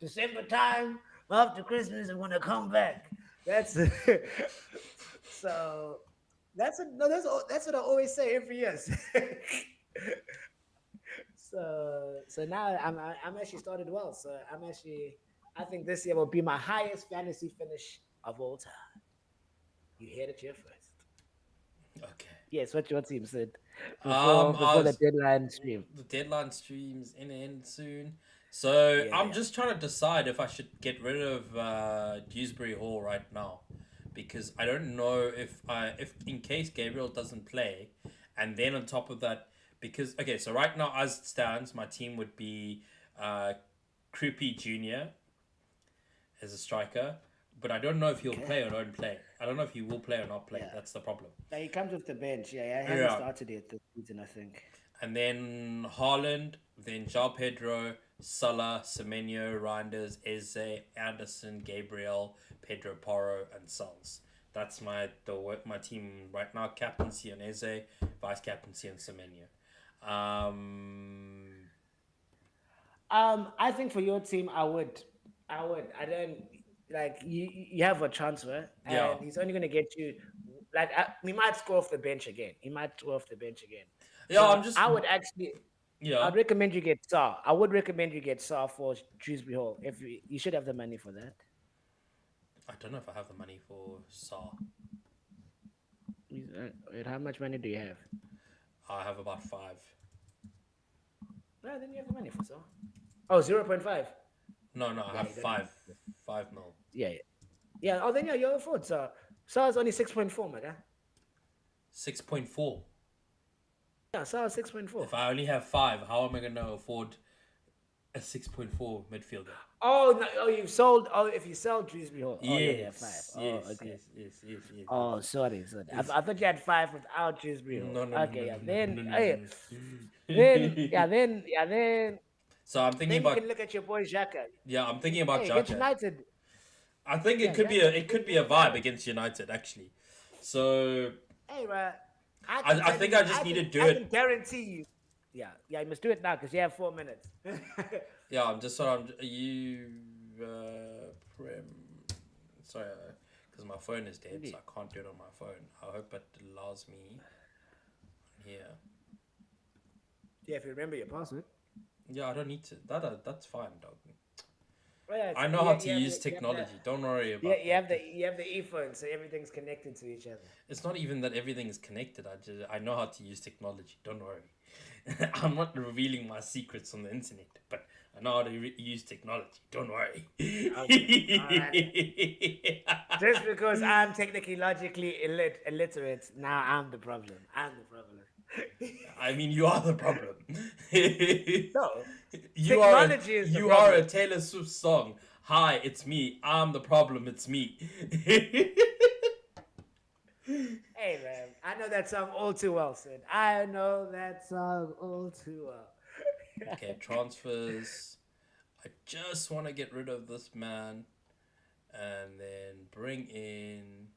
December time after Christmas, I'm gonna come back. That's so. That's what I always say every year. So now I'm actually started well. So I think this year will be my highest fantasy finish of all time. You heard it here first. Okay. Yes, what your team said I before the was deadline stream. the deadline streams in the end soon. So Yeah, I'm yeah. just trying to decide if I should get rid of Dewsbury Hall right now, because I don't know if in case Gabriel doesn't play, and then on top of that, because okay, so right now as it stands, my team would be uh, Creepy Junior as a striker, but I don't know if he'll Okay. play or don't play. I don't know if he will play or not play. Yeah. That's the problem. Yeah, he comes with the bench. Yeah, yeah. He hasn't Yeah. started yet this season, I think. And then Haaland, then João Pedro, Salah, Semenyo, Reinders, Eze, Anderson, Gabriel, Pedro Porro, and Sals. That's my team right now. Captaincy on Eze, vice captaincy on Semenyo. Um, I think for your team, I would. I don't like you have a transfer, yeah, and he's only going to get you. Like we might score off the bench again. He might score off the bench again. yeah. So I'm just I would actually, yeah. I'd recommend you get Saw. I would recommend you get Saw for Shrewsbury Hall. If you should have the money for that. I don't know if I have the money for Sa. Wait, how much money do you have? I have about five. Well, then you have the money for Saw. Oh, 0.5. No, no, I Yeah, have you don't have. 5 mil, Yeah, yeah. Yeah. Oh, then yeah, you're afford Saw. Saw is only 6.4, my guy. 6.4. Yeah, Saw is 6.4. If I only have five, how am I gonna afford a 6.4 midfielder? Oh no! Oh, you've sold. Oh, if you sell Shrewsbury Hall, oh, you only have five. Yes, Oh, yes, okay. yes, yes, yes, yes, yes. Oh, sorry. I, It's I thought you had five without Shrewsbury Hall. no, no, no, Okay, no, yeah. no, Then, no, no, hey, no, then, no. So I'm thinking then you about can look at your boy Xhaka. yeah, I'm thinking about Hey, get Jaka. United. I think Yeah, Xhaka. it Get could be a Xhaka. vibe against United actually. So Hey, right. I can I tell think you. I just need to do I can it. guarantee you. Yeah, yeah. You must do it now because you have 4 minutes. Yeah, I'm just sort of you prem. Sorry, because my phone is dead, so Indeed. I can't do it on my phone. I hope it allows me here. Yeah, if you remember your password. Yeah, I don't need to. That's fine, dog. Oh, yeah, I know how yeah, to use technology. Don't worry yeah, about that. you have the earphone, so everything's connected to each other. It's not even that everything is connected. I know how to use technology. Don't worry. I'm not revealing my secrets on the internet, but I know how to use technology. Don't worry. Okay, all right. Just because I'm technically logically illiterate, now I'm the problem. I'm the problem. I mean, you are the problem. No, You technology is the are a problem. Taylor Swift song. Hi, it's me. I'm the problem. It's me. Hey man, I know that song all too well, Sid. I know that song all too well. Okay, transfers. I just want to get rid of this man and then bring in.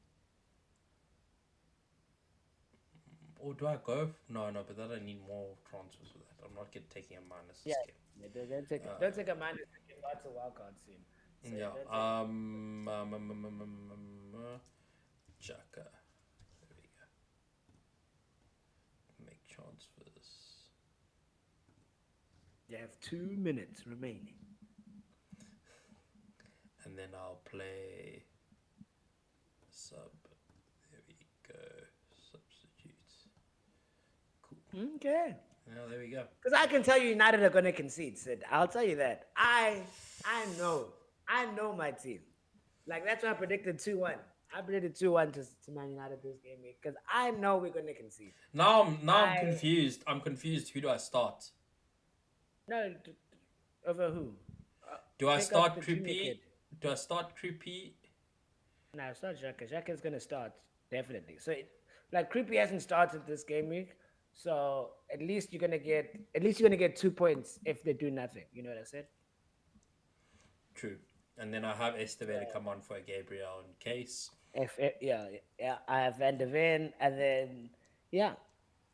Or do I go? No, no, but then I need more transfers for that. I'm not taking a minus Yeah, this game. yeah, don't take a minus. Get lots of wild cards soon. So yeah, Yeah. don't take a minus. Jaka. There we go. Make transfers. You have 2 minutes remaining. And then I'll play sub. There we go. Substitutes. Cool. Okay. Now there we go. Because I can tell you United are going to concede, Sid. I'll tell you that. I know. I know my team. Like, that's why I predicted 2-1. I predicted 2-1 to Man United this game week because I know we're going to concede. Now I'm I, confused. I'm confused. Who do I start? no, over who? Do I Pick up start the junior Creepy? kid. Do I start Creepy? No, it's not Xhaka. Xhaka's going to start, definitely. So, like, Creepy hasn't started this game week. So, at least you're going to get 2 points if they do nothing. You know what I said? True. And then I have Esteve to So, come on for a Gabriel in case. yeah, yeah, I have Van de Ven, and then Yeah.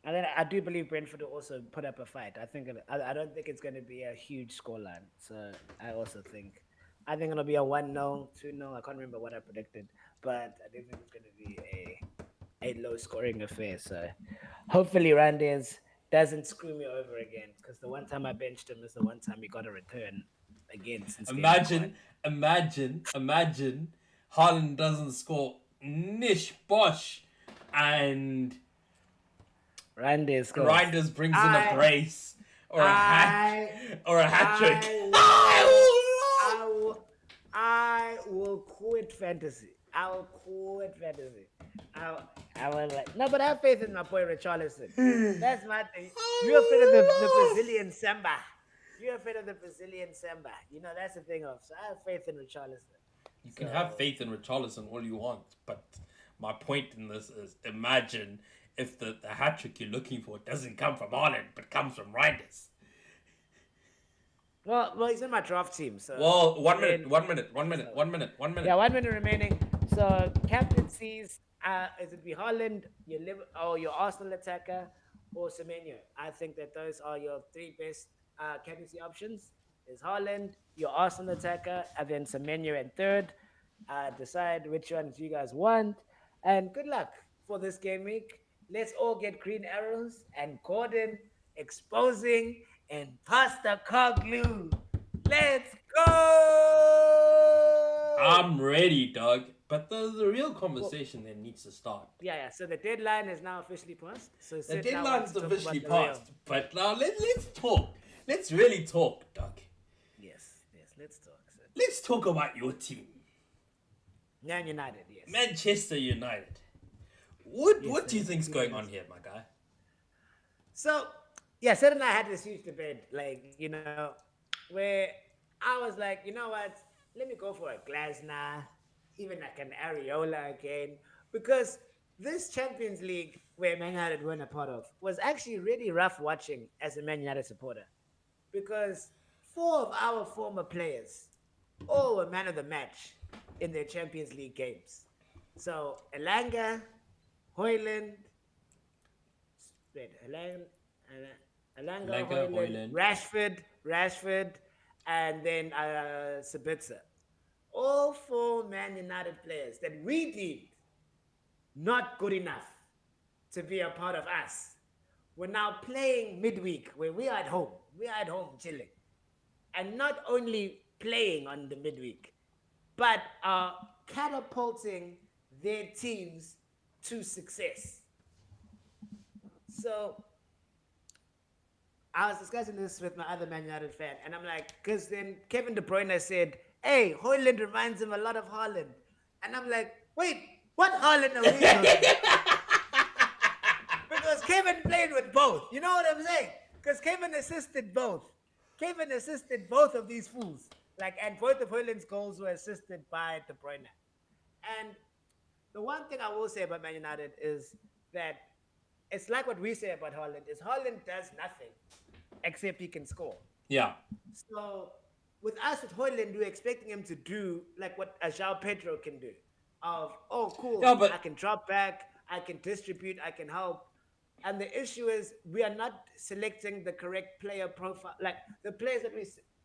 And then I do believe Brentford will also put up a fight. I don't think it's going to be a huge scoreline. So I think it'll be a 1-0, 2-0. I can't remember what I predicted, but I do think it's going to be a low scoring affair. So hopefully Randers doesn't screw me over again, because the one time I benched him is the one time he got a return again since game week Imagine, one. imagine Haaland doesn't score nish bosh and Randers scores. Reinders brings in a I brace or a hat I or a hat trick. I will Oh, I will I will quit fantasy. I will quit fantasy. I I will like no, but I have faith in my boy Richarlison. Lord. That's my thing. You're afraid of the Oh, Lord. Brazilian samba. You're afraid of the Brazilian samba. You know that's the thing of. So I have faith in Richarlison. You can have So faith in Richarlison all you want, but my point in this is imagine if the hat trick you're looking for doesn't come from Haaland, but comes from Reinders. well, he's in my draft team. So Well, and one minute, then one minute, one minute, so one minute, one yeah, minute. 1 minute remaining. So captaincies, is it be Holland, your Arsenal attacker, or Semenyo? I think that those are your three best captaincy options. Is Holland, your Arsenal attacker, and then Semenyo in third. Decide which ones you guys want, and good luck for this game week. Let's all get green arrows and Gordon exposing and pasta Coglu. Let's go! I'm ready, Doug. But the real Well, conversation then needs to start. yeah. So the deadline is now officially passed. So The Sid now wants deadline's to talk officially about the real. passed, but now let's talk. Let's really talk, Doug. Yes. Let's talk, Sid. Let's talk about your team, Man United, yes. Manchester United. What do you Sir. think's going Yes. on here, my guy? So, yeah, Sid and I had this huge debate, where I was like, you know what? Let me go for a Glasner, even like an Areola again, because this Champions League where Man United weren't a part of was actually really rough watching as a Man United supporter, because four of our former players all were man of the match in their Champions League games. So Elanga, Hoyland, wait, Alanga, Lenka, Hoyland, Hoyland. Rashford, and then Sabitzer. All four Man United players that we deemed not good enough to be a part of us were now playing midweek where we are at home. We are at home chilling. And not only playing on the midweek, but are catapulting their teams to success. So I was discussing this with my other Man United fan, and I'm like, because then Kevin De Bruyne said, "Hey, Hoyland reminds him a lot of Haaland," and I'm like, "Wait, what Haaland are we talking about?" Because Kevin played with both. You know what I'm saying? Because Kevin assisted both. Kevin assisted both of these fools. And both of Hoyland's goals were assisted by De Bruyne. And the one thing I will say about Man United is that it's like what we say about Haaland is Haaland does nothing except he can score. Yeah. So with us with Hoyland, we're expecting him to do like what João Pedro can do. Of oh Yeah, cool, I but can drop back, I can distribute, I can help. And the issue is we are not selecting the correct player profile. Like the players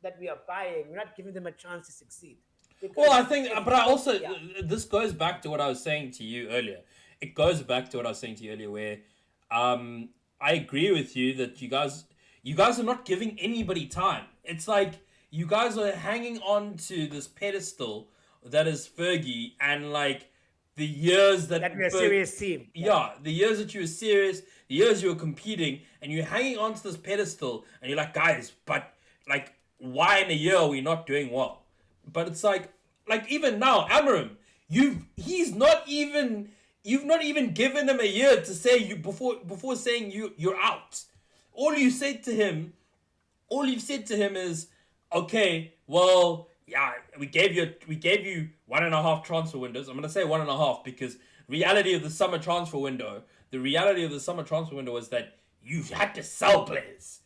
that we are buying, we're not giving them a chance to succeed. well, Because I think, if but I also yeah, this goes back to what I was saying to you earlier. It goes back to what I was saying to you earlier, where I agree with you that you guys are not giving anybody time. It's like you guys are hanging on to this pedestal that is Fergie, and like the years that we're that a serious team. Yeah. yeah, the years that you were serious, the years you were competing, and you're hanging onto this pedestal, and you're like, guys, but like, why in a year are we not doing well? But it's like even now, Amarim, you've not even given him a year to say you before saying you're out. All you said to him all you've said to him is, okay, well, yeah, we gave you 1.5 transfer windows. I'm gonna say 1.5 because the reality of the summer transfer window was that you had to sell players.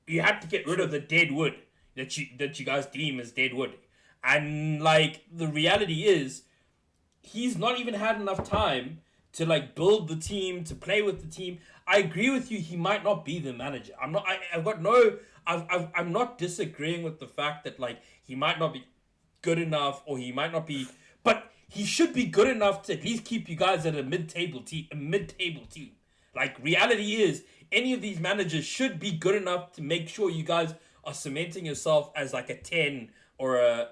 You had to get rid of True. the dead wood that you guys deem as dead wood. And like the reality is he's not even had enough time to like build the team, to play with the team. I agree with you. He might not be the manager. I'm not. I've got no. I'm not disagreeing with the fact that like he might not be good enough, or he might not be, but he should be good enough to at least keep you guys at a mid-table team. A mid-table team. Like reality is, any of these managers should be good enough to make sure you guys are cementing yourself as like a 10 or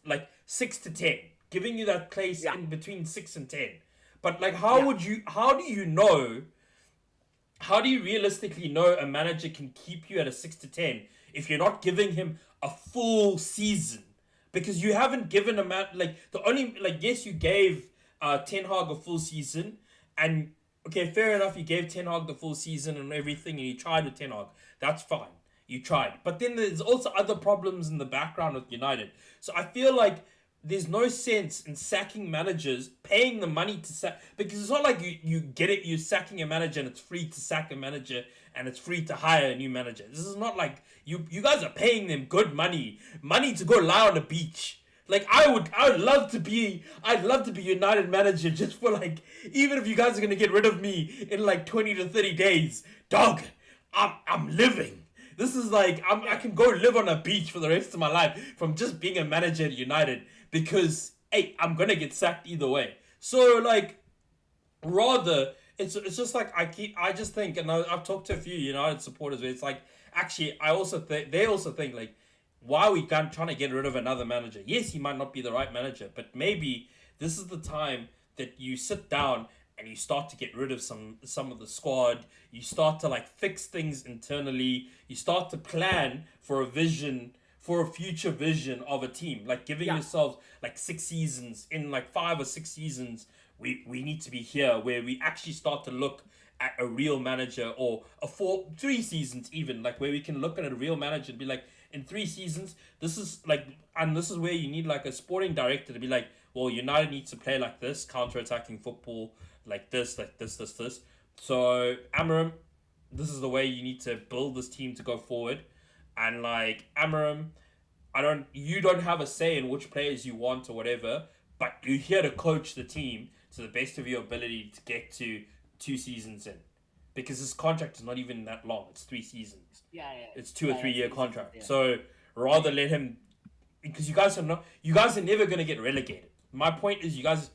like 6 to 10, giving you that place Yeah, in between 6 and 10. But like, yeah, how do you realistically know a manager can keep you at a 6 to 10 if you're not giving him a full season? Because you haven't given a man like the only like yes you gave Ten Hag a full season, and okay, fair enough, you gave Ten Hag the full season and everything, and you tried with Ten Hag. That's fine. You tried. But then there's also other problems in the background with United. So I feel like there's no sense in sacking managers, paying the money to sack, because it's not like you get it, you're sacking a manager and it's free to sack a manager and it's free to hire a new manager. This is not like you guys are paying them good money to go lie on the beach. Like I'd love to be United manager just for like, even if you guys are gonna get rid of me in like 20 to 30 days, dog, I'm living. This is like I can go live on a beach for the rest of my life from just being a manager at United, because hey, I'm gonna get sacked either way. So like, rather it's just like I just think, and I've talked to a few United supporters where it's like, actually I also think they also think like, why are we trying to get rid of another manager? Yes, he might not be the right manager, but maybe this is the time that you sit down and you start to get rid of some of the squad. You start to like fix things internally. You start to plan for a vision, for a future vision of a team. Like giving yeah, yourselves like 6 seasons, in like 5 or 6 seasons, we need to be here, where we actually start to look at a real manager, or a 3 seasons even, like where we can look at a real manager and be like, in 3 seasons, this is like, and this is where you need like a sporting director to be like, well, United needs to play like this, counter-attacking football, like this, this. So Amarim, this is the way you need to build this team to go forward. And like Amarim, you don't have a say in which players you want or whatever, but you're here to coach the team to the best of your ability to get to 2 seasons in, because his contract is not even that long. It's 3 seasons. yeah, It's 2 or 3 year 3 seasons, contract. yeah. So rather let him, because you guys are never gonna get relegated. My point is, you guys.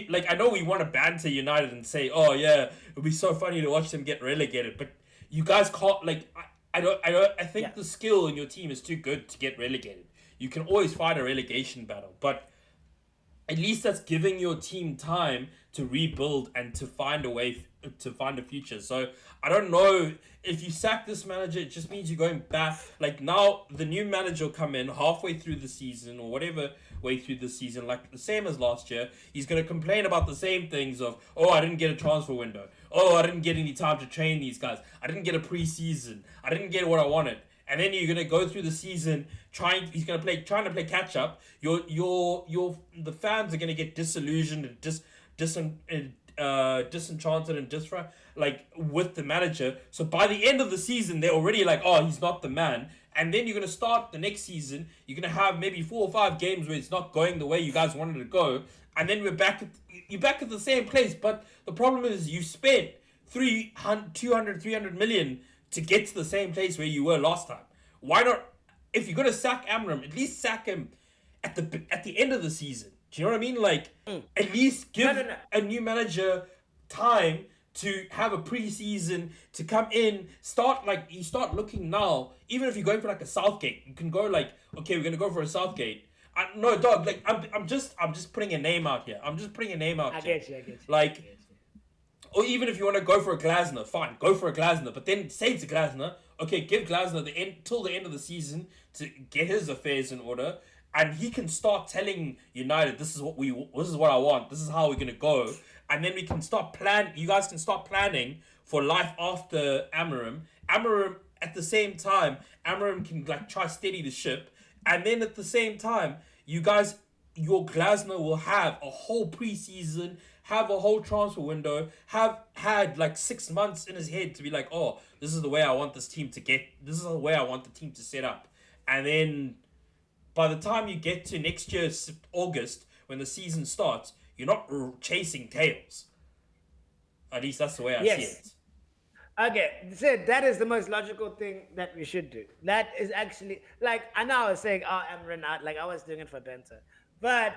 Like, I know we want to banter United and say, oh yeah, it'll be so funny to watch them get relegated, but you guys can't, like, I Yeah, think the skill in your team is too good to get relegated. You can always fight a relegation battle, but at least that's giving your team time to rebuild and to find a way to find a future. So I don't know, if you sack this manager, it just means you're going back. Like, now the new manager will come in halfway through the season or whatever way through the season, like the same as last year. He's going to complain about the same things of, oh, I didn't get a transfer window. Oh, I didn't get any time to train these guys. I didn't get a preseason. I didn't get what I wanted. And then you're gonna go through the season trying to play catch up. The fans are gonna get disillusioned and disenchanted and like with the manager. So by the end of the season, they're already like, oh, he's not the man. And then you're gonna start the next season. You're gonna have maybe 4 or 5 games where it's not going the way you guys wanted to go, and then you're back at the same place. But the problem is, you spent 300 million to get to the same place where you were last time. Why not? If you're gonna sack Amram, at least sack him at the end of the season. Do you know what I mean? Like, at least no, give no, no. a new manager time to have a preseason, to come in, you start looking now. Even if you're going for like a Southgate, you can go like, okay, we're gonna go for a Southgate. No, dog. Like, I'm just putting a name out here. I'm just putting a name out I here. get you, I get you, I Like, get you. or even if you want to go for a Glasner, fine, go for a Glasner. But then say it's a Glasner. Okay, give Glasner the end till the end of the season to get his affairs in order, and he can start telling United, this is what I want. This is how we're gonna go, and then we can start plan. You guys can start planning for life after Amarim. Amarim at the same time, Amarim can like try steady the ship, and then at the same time, you guys, your Glasner will have a whole preseason, have a whole transfer window, have had like 6 months in his head to be like, oh, this is the way I want this team to get, this is the way I want the team to set up. And then by the time you get to next year's August, when the season starts, you're not chasing tails. At least that's the way I see Yes. it. Okay, so that is the most logical thing that we should do. That is actually like I know I was saying, oh, Amran out, like I was doing it for Benta, but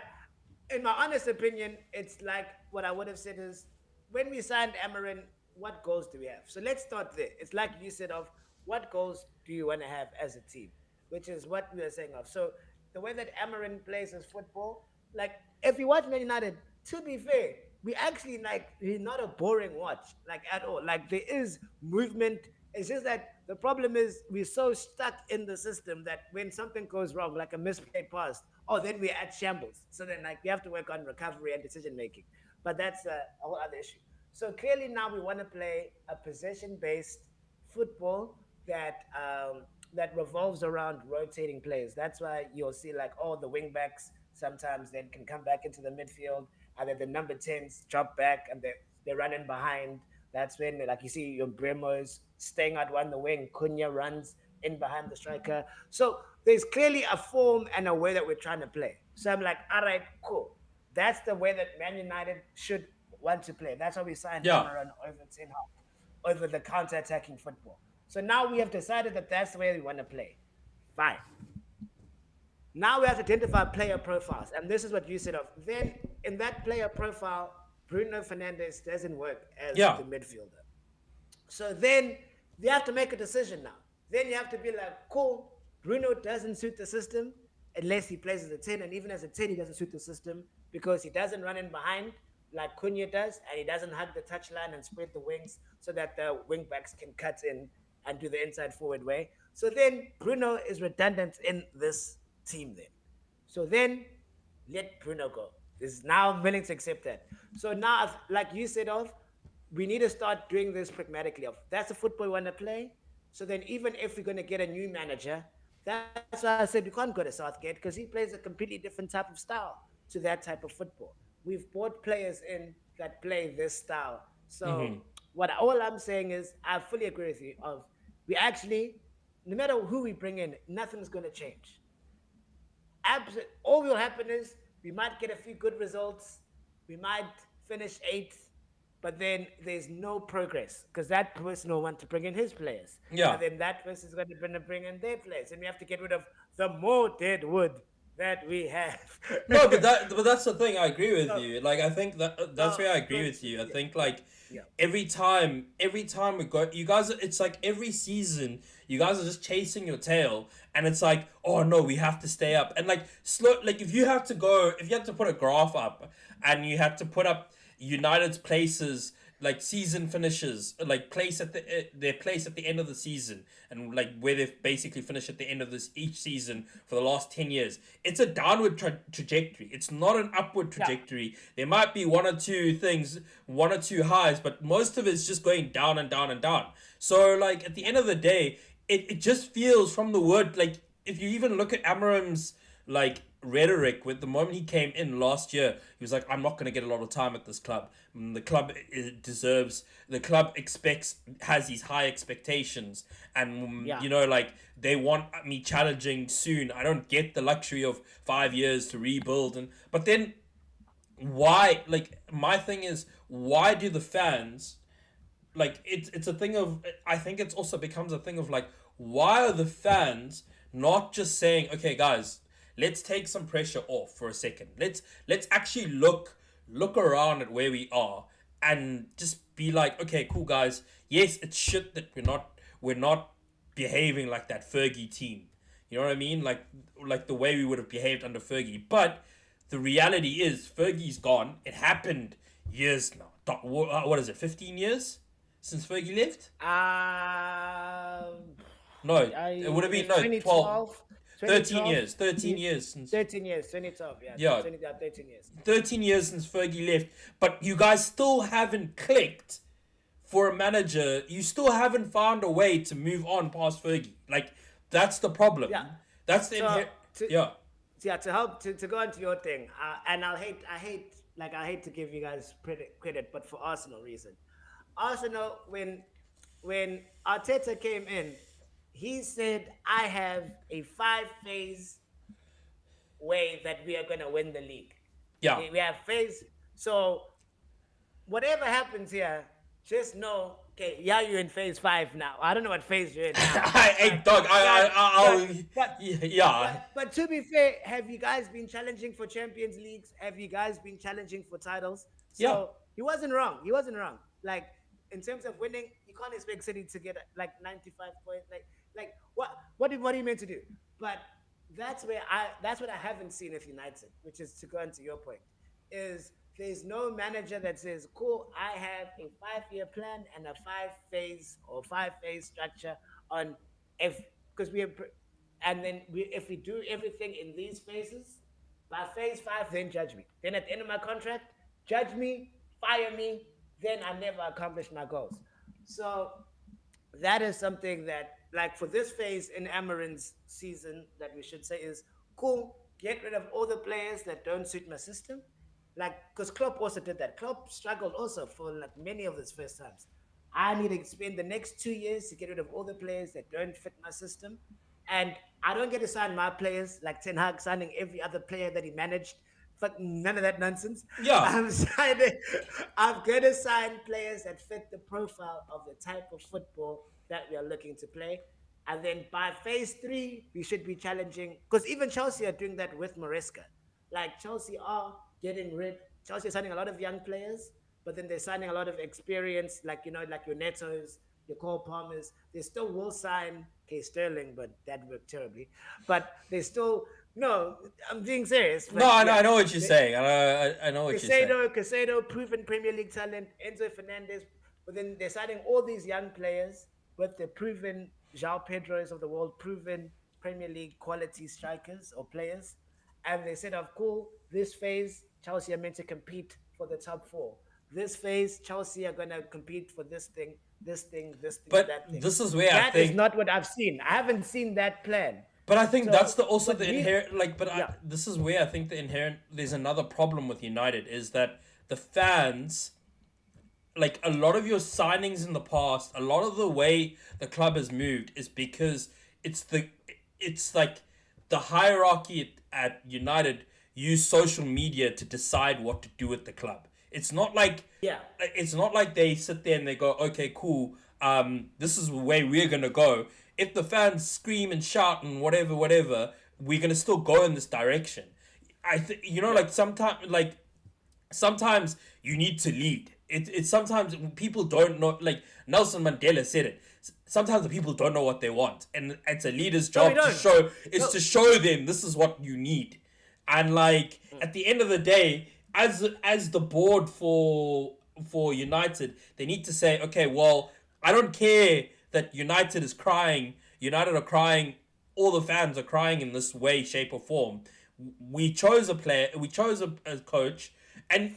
in my honest opinion, it's like what I would have said is when we signed Amarin, what goals do we have? So let's start there. It's like you said of what goals do you want to have as a team, which is what we are saying of. So the way that Amarin plays his football, like if you watch Man United, to be fair, we actually like he's not a boring watch, like at all. Like there is movement. It's just that the problem is we're so stuck in the system that when something goes wrong, like a misplayed pass, oh, then we're at shambles. So then like we have to work on recovery and decision making. But that's a whole other issue. So clearly now we want to play a possession based football that revolves around rotating players. That's why you'll see like all the wing backs sometimes then can come back into the midfield, and then the number 10s drop back and they're running behind. That's when like you see your Bremos staying out one the wing, Cunha runs in behind the striker. So there's clearly a form and a way that we're trying to play. So I'm like, all right, cool. That's the way that Man United should want to play. That's why we signed Yeah, Amaran over Ten Hag, over the counter-attacking football. So now we have decided that that's the way we want to play. Fine. Now we have to identify player profiles, and this is what you said of. Then in that player profile, Bruno Fernandes doesn't work as yeah, the midfielder. So then you have to make a decision now. Then you have to be like, cool, Bruno doesn't suit the system unless he plays as a 10. And even as a 10, he doesn't suit the system because he doesn't run in behind like Cunha does, and he doesn't hug the touchline and spread the wings so that the wing backs can cut in and do the inside forward way. So then Bruno is redundant in this team then. So then let Bruno go. Is now I'm willing to accept that. So now, like you said, of we need to start doing this pragmatically. Of that's the football we want to play. So then, even if we're going to get a new manager, that's why I said we can't go to Southgate because he plays a completely different type of style to that type of football. We've brought players in that play this style. So what all I'm saying is I fully agree with you. Of we actually, no matter who we bring in, nothing's going to change. All will happen is we might get a few good results, we might finish eighth, but then there's no progress because that person will want to bring in his players, yeah. and then that person is going to bring in their players, and we have to get rid of the more dead wood that we have. No, but that's the thing. I agree with so, you. Like I think that's so, where I agree so, with you. I yeah, think like yeah, every time we go, you guys. It's like every season, you guys are just chasing your tail, and it's like, oh no, we have to stay up. And like slow, like if you had to put a graph up, and you had to put up United's places like season finishes like place at their place at the end of the season and like where they've basically finished at the end of this each season for the last 10 years, it's a downward trajectory. It's not an upward yeah, trajectory. There might be one or two things, one or two highs, but most of it's just going down and down and down. So like at the end of the day, it just feels from the word, like if you even look at Amarim's like rhetoric with the moment he came in last year, he was like, I'm not going to get a lot of time at this club. The club deserves, the club expects, has these high expectations, and yeah, like they want me challenging soon. I don't get the luxury of 5 years to rebuild. And but then why, like my thing is, why do the fans, like it's a thing of, I think it's also becomes a thing of like, why are the fans not just saying, okay guys, let's take some pressure off for a second, let's actually look around at where we are and just be like, okay cool guys, yes it's shit that we're not behaving like that Fergie team, you know what I mean, like the way we would have behaved under Fergie, but the reality is Fergie's gone. It happened years now. What is it, 15 years since Fergie left? um No, it would have been it's no 12, 2012, 13 2012, years. 13 years since, 13 years, 2012, yeah, yeah, 20, yeah, 13 years. 13 years since Fergie left. But you guys still haven't clicked for a manager. You still haven't found a way to move on past Fergie. Like, that's the Yeah. problem. That's the So yeah, yeah, to help to go into your thing, and I hate to give you guys credit, but for Arsenal reason, Arsenal when Arteta came in, he said I have a 5 phase way that we are gonna win the league. yeah, We have phase. So whatever happens here, just know, okay, yeah, you're in phase 5 now. I don't know what phase you're in now, Hey, but dog, but but but yeah, but to be fair, have you guys been challenging for Champions Leagues? Have you guys been challenging for titles? yeah, So he wasn't wrong. He wasn't wrong. Like in terms of winning, you can't expect City to get like 95 points. Like what are you meant to do? But that's what I haven't seen with United, which is to go into your point, is there's no manager that says, cool, I have a 5 year plan and a five phase structure on if because we have and then if we do everything in these phases, by phase 5, then judge me. Then at the end of my contract, judge me, fire me, then I never accomplished my goals. So that is something that, like for this phase in Amarin's season, that we should say is cool. Get rid of all the players that don't suit my system. Like, because Klopp also did that. Klopp struggled also for like many of his first times. I need to spend the next 2 years to get rid of all the players that don't fit my system. And I don't get to sign my players like Ten Hag signing every other player that he managed. Fuck none of that nonsense. yeah. I'm signing. I'm gonna sign players that fit the profile of the type of football that we are looking to play. And then by phase 3, we should be challenging because even Chelsea are doing that with Maresca. Like Chelsea are getting rid. Chelsea are signing a lot of young players, but then they're signing a lot of experience, like like your Netos, your Cole Palmers. They still will sign K Sterling, but that worked terribly. But they still no. I'm being serious, No, but yeah, I know what you're they, saying. I know what you're saying. Casado, proven Premier League talent. Enzo Fernandez. But then they're signing all these young players with the proven João Pedros of the world, proven Premier League quality strikers or players. And they said, of cool, this phase, Chelsea are meant to compete for the top 4. This phase, Chelsea are going to compete for this thing, this thing, this thing, and But that thing. this is where I That is think not what I've seen. I haven't seen that plan. But I think that's So, the also what the we, inherent like. yeah, This is where I think the inherent there's another problem with United is that the fans, like a lot of your signings in the past, a lot of the way the club has moved is because it's the it's like the hierarchy at United use social media to decide what to do with the club. It's not like yeah. they sit there and they go, okay, cool. This is the way we're gonna go. If the fans scream and shout and whatever, we're gonna still go in this direction. Yeah. Like sometimes you need to lead. It's sometimes people don't know. Like Nelson Mandela said it. Sometimes the people don't know what they want, and it's a leader's No, we job to don't. show. Is No. to show them this is what you need, and like at the end of the day, as the board for United, they need to say, okay, well, I don't care that United are crying. All the fans are crying in this way, shape, or form. We chose a player. We chose a coach, and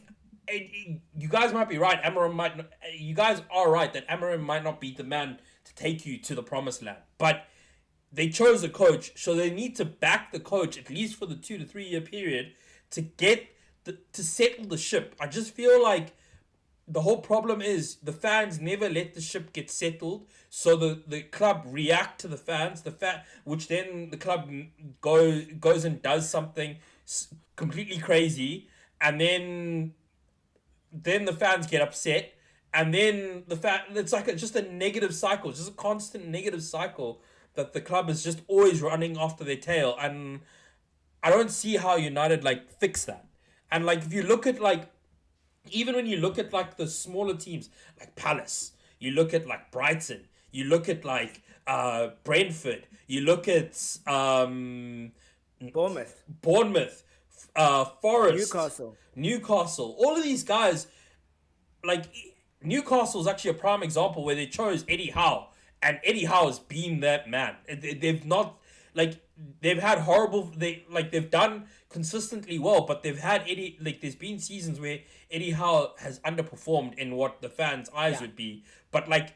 you guys might be right. Amarim might. Not, you guys are right that Amarim might not be the man to take you to the promised land, but they chose a coach, so they need to back the coach at least for the 2 to 3 year period to get to settle the ship. I just feel like the whole problem is the fans never let the ship get settled, so the club react to the fans, which then the club goes and does something completely crazy, and then the fans get upset, and then it's like just a negative cycle, just a constant negative cycle that the club is just always running after their tail, and I don't see how United like fix that. And like if you look at like even when you look at like the smaller teams like Palace, you look at like Brighton, you look at like Brentford, you look at Bournemouth, Bournemouth, Forest, Newcastle. Newcastle, all of these guys, like Newcastle is actually a prime example where they chose Eddie Howe, and Eddie Howe has been that man. They've not like they've had horrible. They've done consistently well, but they've had Eddie. Like there's been seasons where Eddie Howe has underperformed in what the fans' eyes Yeah, would be. But like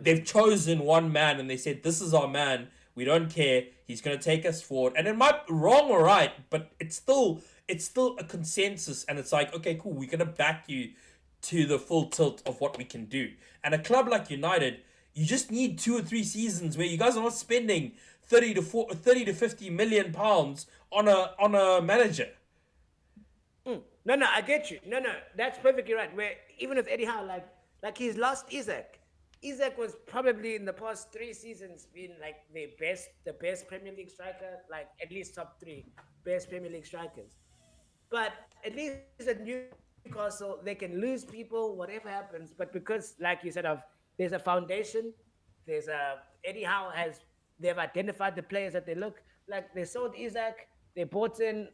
they've 100%. chosen one man and they said this is our man. We don't care. He's gonna take us forward, and it might be wrong or right, but it's still a consensus, and it's like okay, cool. We're gonna back you to the full tilt of what we can do. And a club like United, you just need 2 or 3 seasons where you guys are not spending 30 to 50 million pounds on a manager. No, no, I get you. No, no, that's perfectly right. Where even with Eddie Howe, like Like he's lost Isaac. Isaac was probably in the past 3 seasons been like the best Premier League striker, like at least top three best Premier League strikers. But at least at Newcastle, they can lose people, whatever happens. But because, like you said, there's a foundation, Eddie Howe they've identified the players that they look like. They sold Isaac, they bought in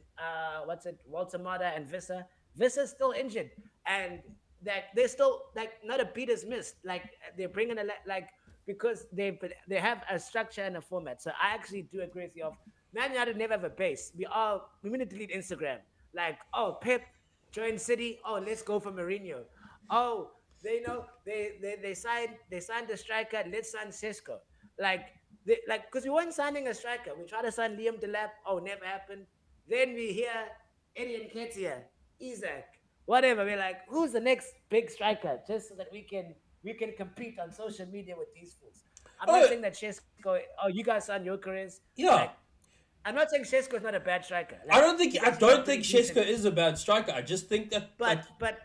Walter Mata and Vissa. Vissa's still injured, and that they're still like not a beat is missed. Like they're bringing like because they have a structure and a format. So I actually do agree with you. Of Man United never have a base. We need to delete Instagram. Like, oh, Pep joined City. Oh, let's go for Mourinho. Oh, they signed the striker. Let's sign Sesko. Like because we weren't signing a striker. We tried to sign Liam Delap. Oh, never happened. Then we hear Eddie Nketiah, Isaac, whatever. We're like, who's the next big striker? Just so that we can compete on social media with these fools. I'm not Oh, saying that Shesko. Oh, you guys signed Jokeres. Like, yeah. I'm not saying Shesko is not a bad striker. I Like don't think he's I actually got don't pretty think decent. Shesko is a bad striker. I just think that like But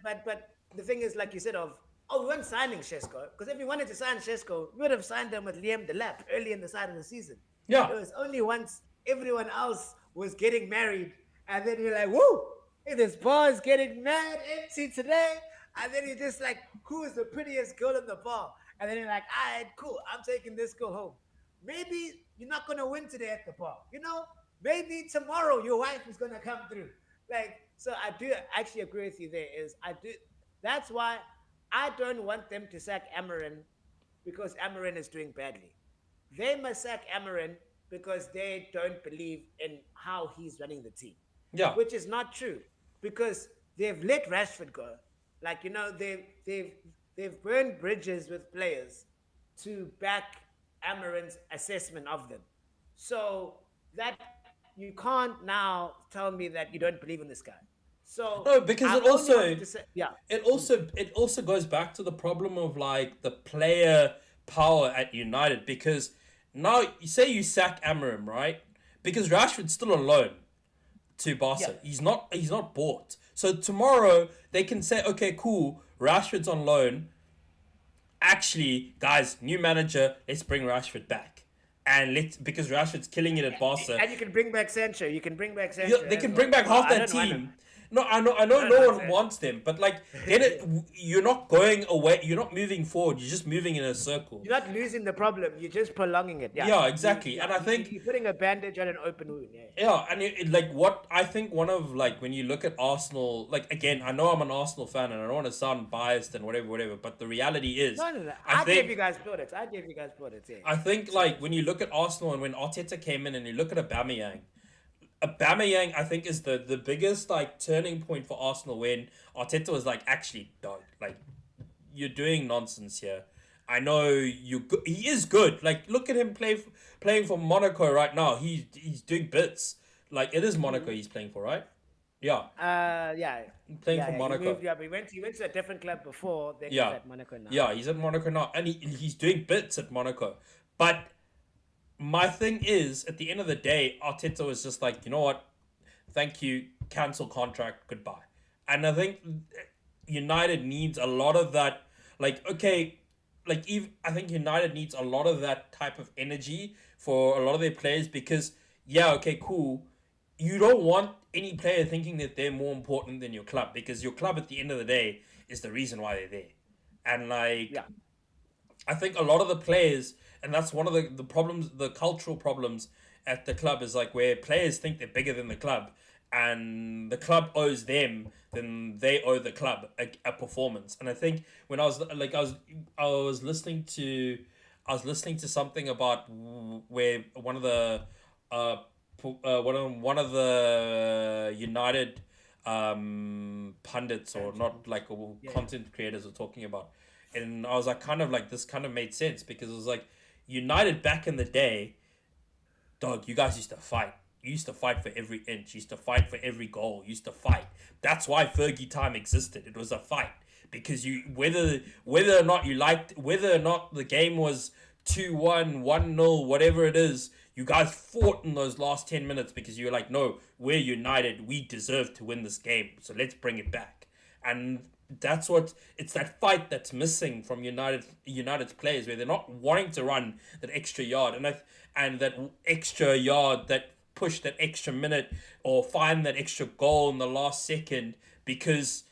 the thing is, like you said, we weren't signing Shesko because if we wanted to sign Shesko, we would have signed him with Liam Delap early in the side of the season. yeah. It was only once everyone else was getting married, and then you're like, "Woo! Hey, this bar is getting mad empty today." And then you're just like, "Who is the prettiest girl in the bar?" And then you're like, "All right, cool. I'm taking this girl home." Maybe you're not gonna win today at the bar. Maybe tomorrow your wife is gonna come through. Like, so I do actually agree with you. There is I do. That's why I don't want them to sack Amarin because Amarin is doing badly. They must sack Amarin because they don't believe in how he's running the team, Yeah. which is not true because they've let Rashford go. Like they've burned bridges with players to back Amarin's assessment of them. So that you can't now tell me that you don't believe in this guy. So No, I because it only wanted to also say, yeah. it also goes back to the problem of like the player power at United because now you say you sack Amarim, right? Because Rashford's still on loan to Yeah. Barca. He's not bought. So tomorrow they can say, okay, cool, Rashford's on loan. Actually, guys, new manager, let's bring Rashford back. And let's because Rashford's killing it at Barca. And you can bring back Sancho. You can bring back Yeah, Sancho they as can bring well. back Well, half I that don't want him. team. No, I know I no don't want one Sancho. wants them, but like get it you're not going away, you're not moving forward, you're just moving in a circle. You're not losing the problem. You're just prolonging it. Yeah. Yeah, You exactly. yeah. And I You, think you're putting a bandage on an open wound. Yeah. yeah, and like what I think one of like when you look at Arsenal, like again, I know I'm an Arsenal fan and I don't want to sound biased and whatever, but the reality is, No. I I gave you think guys plaudits. I gave you guys plaudits. Yeah. I think like when you look at Arsenal and when Arteta came in and you look at Aubameyang, I think is the biggest like turning point for Arsenal when Arteta was like, actually, dog, like you're doing nonsense here. I know he is good. Like look at him playing for Monaco right now. He's doing bits. Like it is Monaco he's playing for, right? Yeah, Yeah. playing for Yeah. He Monaco. moved. Yeah. But he went to a different club before. Then he's Yeah, at Monaco now. yeah, he's at Monaco now, and he's doing bits at Monaco. But my thing is, at the end of the day, Arteta was just like, you know what? Thank you, cancel contract, goodbye. And I think United needs a lot of that. Like, okay, I think United needs a lot of that type of energy for a lot of their players because, yeah, okay, cool. You don't want any player thinking that they're more important than your club because your club, at the end of the day, is the reason why they're there. And like, Yeah. I think a lot of the players, and that's one of the problems, the cultural problems at the club is like where players think they're bigger than the club, and the club owes them, then they owe the club a performance. And I think when I was listening to something about where one of the one of the United pundits or not like Yeah. content creators were talking about, and I was like, kind of like this kind of made sense because it was like United back in the day, dog. You guys used to fight. You used to fight for every inch. You used to fight for every goal. You used to fight. That's why Fergie time existed. It was a fight because you whether or not you liked whether or not the game was 2-1, 1-0, whatever it is, you guys fought in those last 10 minutes because you were like, no, we're united. We deserve to win this game. So let's bring it back. And that's what it's that fight that's missing from United's players, where they're not wanting to run that extra yard, and that extra yard, that push, that extra minute, or find that extra goal in the last second, because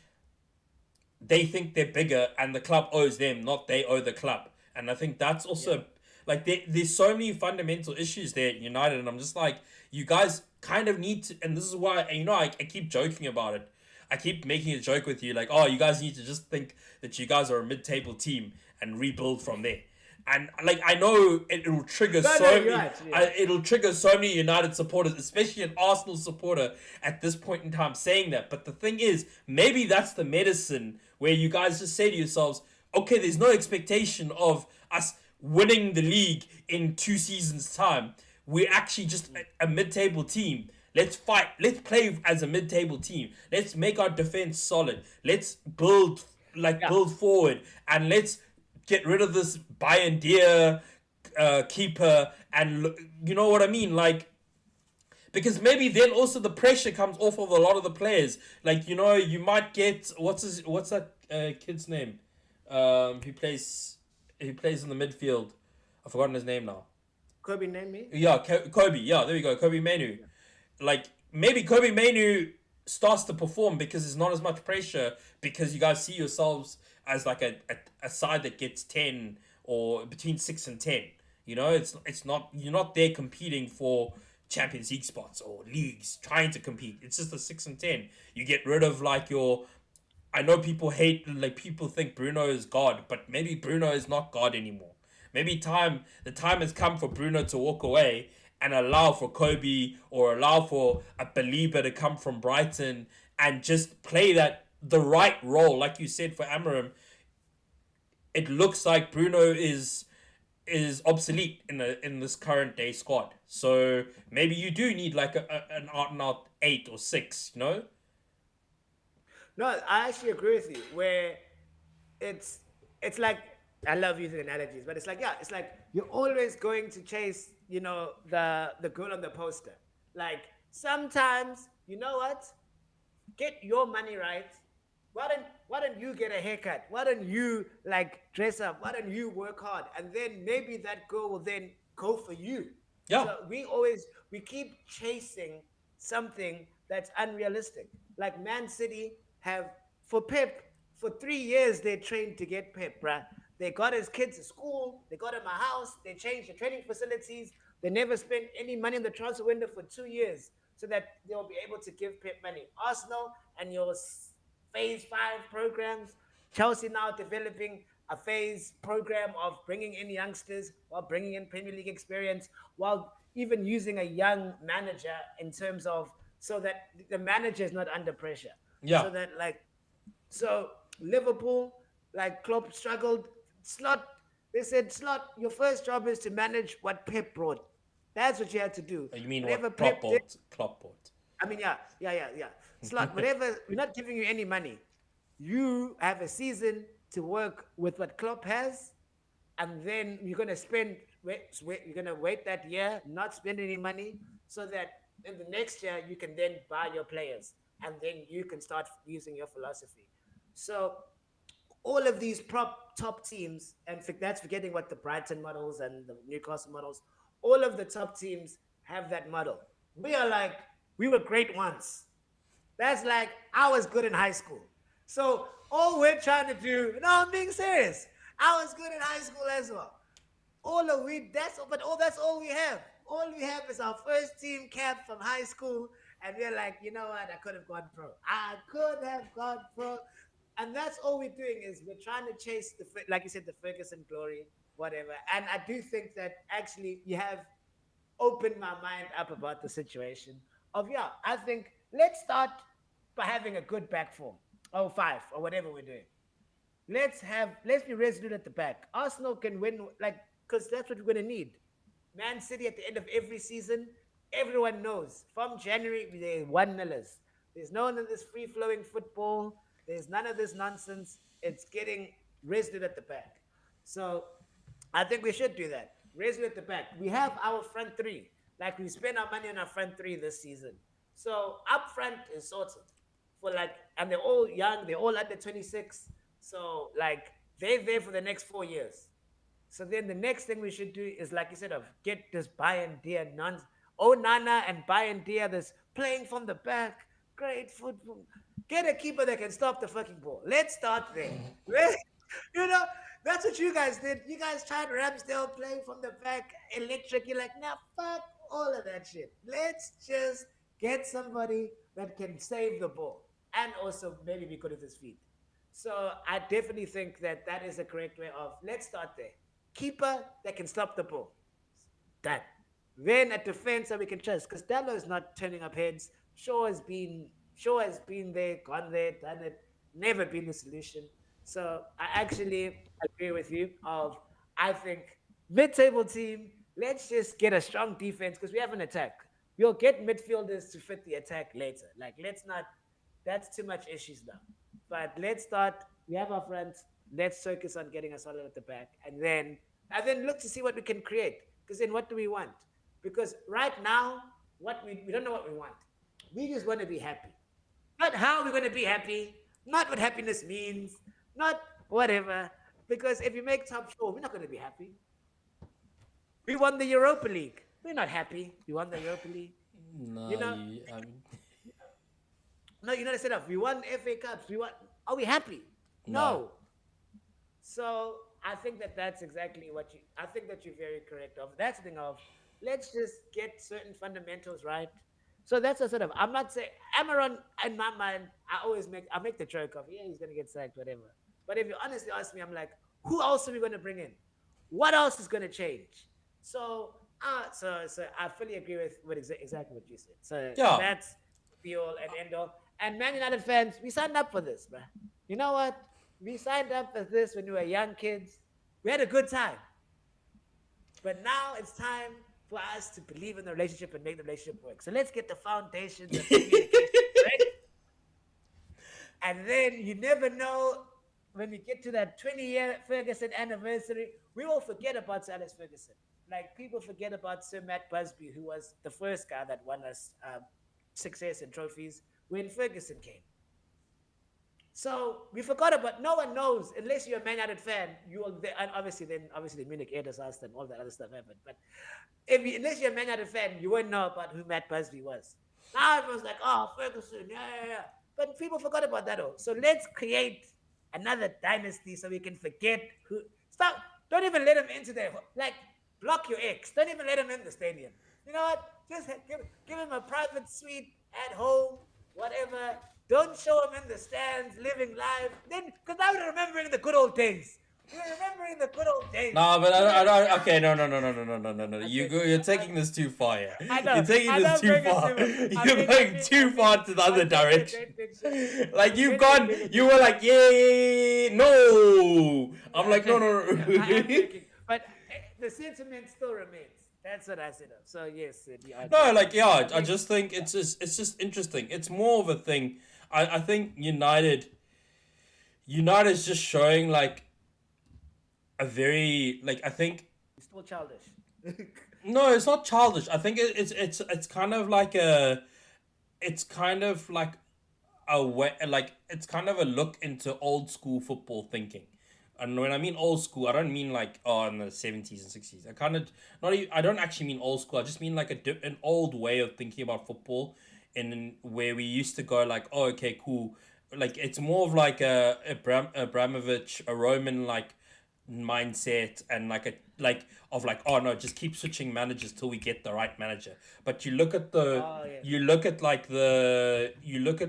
they think they're bigger and the club owes them, not they owe the club. And I think that's Yeah. also like there's so many fundamental issues there at United, and I'm just like, you guys kind of need to, and this is why, and I keep joking about it. I keep making a joke with you, like, oh, you guys need to just think that you guys are a mid-table team and rebuild from there. And like, I know it'll trigger No, no, so you're many, right. Yeah. it'll trigger so many United supporters, especially an Arsenal supporter at this point in time, saying that. But the thing is, maybe that's the medicine where you guys just say to yourselves, okay, there's no expectation of us winning the league in 2 seasons' time. We're actually just a mid-table team. Let's fight. Let's play as a mid-table team. Let's make our defense solid. Let's Yeah. build forward, and let's get rid of this Bayern Deer keeper. And you know what I mean, like, because maybe then also the pressure comes off of a lot of the players. Like, you might get, what's that kid's name? Who plays in the midfield? I've forgotten his name now. Kobe named me. Yeah, Kobe. Yeah, there we go. Kobe Manu. Like, maybe Kobe Manu starts to perform because there's not as much pressure, because you guys see yourselves as like a side that gets 10 or between 6 and 10. It's not, you're not there competing for Champions League spots or leagues trying to compete. It's just a 6 and 10. You get rid of like your, I know people hate, like, people think Bruno is God, but maybe Bruno is not God anymore. Maybe the time has come for Bruno to walk away and allow for Kobe or allow for a believer to come from Brighton and just play that the right role, like you said for Amarim. It looks like Bruno is obsolete in this current day squad. So maybe you do need like an out and out 8 or 6. No, I actually agree with you. Where it's it's like, I love using analogies, but it's like, yeah, it's like you're always going to chase, the girl on the poster. Like, sometimes, you know what? Get your money right. Why don't you get a haircut? Why don't you like dress up? Why don't you work hard? And then maybe that girl will then go for you. Yeah, So we keep chasing something that's unrealistic. Like Man City have, for Pep, for 3 years they trained to get Pep, bruh. They got his kids to school, they got him a house, they changed the training facilities, they never spent any money in the transfer window for 2 years so that they'll be able to give Pep money. Arsenal and your phase five programs. Chelsea now developing a phase program of bringing in youngsters while bringing in Premier League experience, while even using a young manager in terms of, so that the manager is not under pressure. yeah. So that, like, so Liverpool, like Klopp struggled. Slot, they said, Slot, your first job is to manage what Pep brought. That's what you had to do. You mean Whatever what Klopp Pep did, bought? Klopp bought. I mean, yeah, yeah, yeah, yeah. Slot, whatever, we're not giving you any money. You have a season to work with what Klopp has, and then you're gonna you're gonna wait that year, not spend any money, so that in the next year you can then buy your players, and then you can start using your philosophy. So all of these top teams, and that's forgetting what the Brighton models and the Newcastle models, all of the top teams have that model. We are like, we were great once. That's like, I was good in high school. So all we're trying to do, no, I'm being serious. I was good in high school as well. All of we that's but all that's all we have. All we have is our first team cap from high school, and we're like, you know what? I could have gone pro. I could have gone pro, and that's all we're doing is we're trying to chase like you said, the Ferguson glory, whatever. And I do think that actually you have opened my mind up about the situation of, yeah, I think let's start by having a good back four, or five, or whatever we're doing. Let's be resolute at the back. Arsenal can win, like, because that's what we're gonna need. Man City at the end of every season, everyone knows from January they're 1-0ers. There's none of this free flowing football. There's none of this nonsense. It's getting resolute at the back. So I think we should do that. Resolute at the back. We have our front three. Like, we spend our money on our front three this season. So up front is sorted. for like, and they're all young, they're all under 26. So like they're there for the next 4 years. So then the next thing we should do is, like you said, of get this Bayern Dia nuns. Oh Nana and Bayern Dia, this playing from the back, great football. Get a keeper that can stop the fucking ball. Let's start there. You know, that's what you guys did. You guys tried Ramsdale playing from the back, electric. You're like, nah, fuck all of that shit. Let's just get somebody that can save the ball and also maybe be good at his feet. So I definitely think that that is a correct way of, let's start there. Keeper that can stop the ball. Done. Then a defense that we can trust, because Dallo is not turning up heads. Shaw has been there, gone there, done it, never been the solution. So I actually agree with you. Of I think mid-table team, let's just get a strong defense because we have an attack. We'll get midfielders to fit the attack later. Like let's not. That's too much issues now. But let's start. We have our front. Let's focus on getting a solid at the back, and then look to see what we can create. Because then, what do we want? Because right now, what we don't know what we want. We just want to be happy. Not how we're going to be happy. Not what happiness means. Not whatever. Because if you make top four, we're not going to be happy. We won the Europa League. We're not happy. We won the Europa League. No, You know, no, you know, instead of we won FA Cups, we won. Are we happy? no. No. So I think that that's exactly what you. I think that you're very correct. Of that's the thing of, let's just get certain fundamentals right. So that's a sort of. I'm not saying Amaron in my mind. I make the joke of, yeah, he's gonna get sacked, whatever. But if you honestly ask me, I'm like, who else are we gonna bring in? What else is gonna change? So so I fully agree with exactly what you said. So Yeah. that's be all and end all. And Man United fans, we signed up for this, man. You know what? We signed up for this when we were young kids. We had a good time. But now it's time for us to believe in the relationship and make the relationship work. So let's get the foundations of communication right. And then you never know, when we get to that 20-year Ferguson anniversary, we will forget about Sir Alex Ferguson. Like people forget about Sir Matt Busby, who was the first guy that won us success and trophies when Ferguson came. So we forgot about. No one knows unless you're a Man United fan. You will, and obviously the Munich air disaster and all that other stuff happened. But unless you're a Man United fan, you won't know about who Matt Busby was. Now everyone's like, oh, Ferguson, yeah. But people forgot about that all. So let's create another dynasty so we can forget who. Stop. Don't even let him into there. Like block your ex. Don't even let him in the stadium. You know what? Just give him a private suite at home, whatever. Don't show him in the stands, living life. Then, because now we're remembering the good old days. We're remembering the good old days. No, but I don't. Okay, no. You're taking this too far. Yeah. I know. You're taking I this don't too bring it far. to I'm You're being- going I'm too being- far to the I'm other painting a direction. great picture. Like I'm you've painting a gone. bigger You were like, yeah, no. I'm like, no. I am thinking, but the sentiment still remains. That's what I said of. So yes, No, like yeah, I just think it's just interesting. It's more of a thing. I think United's just showing like a very like I think It's still childish. no, it's not childish. I think it's kind of like it's kind of like a way like it's kind of a look into old school football thinking. And when I mean old school, I don't mean like in the 70s and 60s. I kind of not even, I don't actually mean old school. I just mean like an old way of thinking about football, in where we used to go like, oh, okay, cool. Like it's more of like a Abramovich, a Roman like mindset, and like a like of like, oh no, just keep switching managers till we get the right manager. But you look at the Oh, yes. you look at like the you look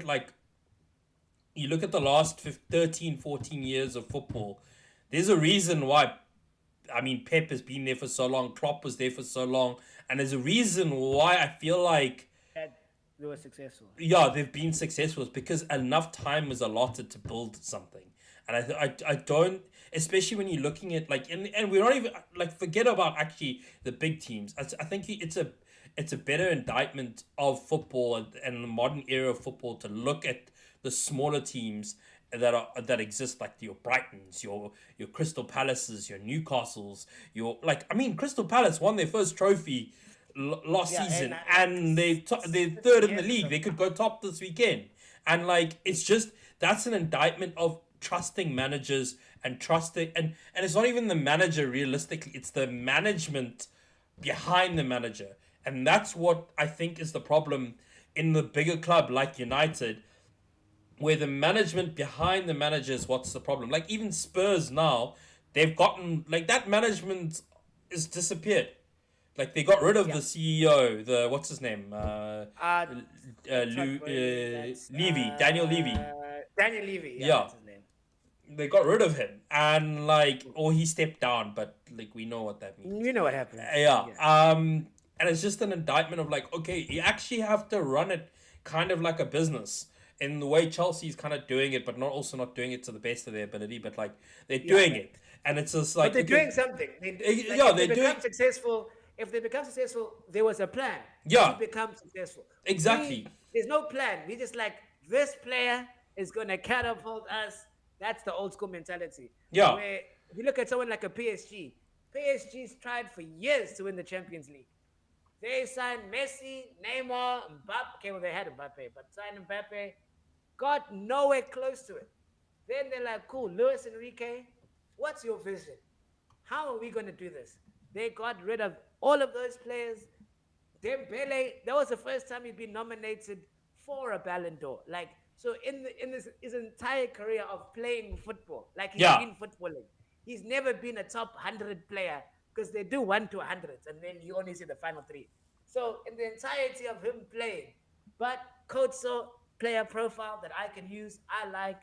at the last 13, 14 years of football. There's a reason why. I mean, Pep has been there for so long. Klopp was there for so long, and there's a reason why I feel like That they were successful. yeah, they've been successful. It's because enough time was allotted to build something, and I don't, especially when you're looking at like, and we're not even like, forget about actually the big teams. I think it's a better indictment of football and the modern era of football to look at the smaller teams that exist, like your Brightons, your Crystal Palaces, your Newcastles, your like. I mean, Crystal Palace won their first trophy last Yeah, season, and and they're third in the yes, league. They could go top this weekend. And like it's just that's an indictment of trusting managers and trusting and it's not even the manager realistically, it's the management behind the manager. And that's what I think is the problem in the bigger club like United, where the management behind the managers, what's the problem? Like even Spurs now, they've gotten like that management is disappeared. Like they got rid of Yeah. the CEO, the what's his name, Uh, Todd Bowley. Levy, Daniel Levy. Daniel Levy. Yeah, Yeah, that's his name. they got rid of him, and like, or he stepped down, but like we know what that means. You know what happened. Yeah. Yeah. And it's just an indictment of like, okay, you actually have to run it kind of like a business in the way Chelsea's kind of doing it, but not doing it to the best of their ability, but like they're Yeah, doing but, it, and it's just but like they're okay, doing something. Like, yeah, if they they're doing become successful, there was a plan to yeah, become successful. exactly, There's no plan. We just like this player is gonna catapult us. That's the old school mentality. yeah, Where if you look at someone like a PSG's tried for years to win the Champions League. They signed Messi, Neymar, Mbappe. Okay, well, they had Mbappe, but signed Mbappe, got nowhere close to it. Then they're like, cool, Luis Enrique, what's your vision? How are we going to do this? They got rid of all of those players. Dembele, that was the first time he'd been nominated for a Ballon d'Or. Like, so in this his entire career of playing football, like he's yeah. been footballing, he's never been a top 100 player because they do 1 to 100s and then you only see the final three. So in the entirety of him playing, but Kotso player profile that I can use, I like,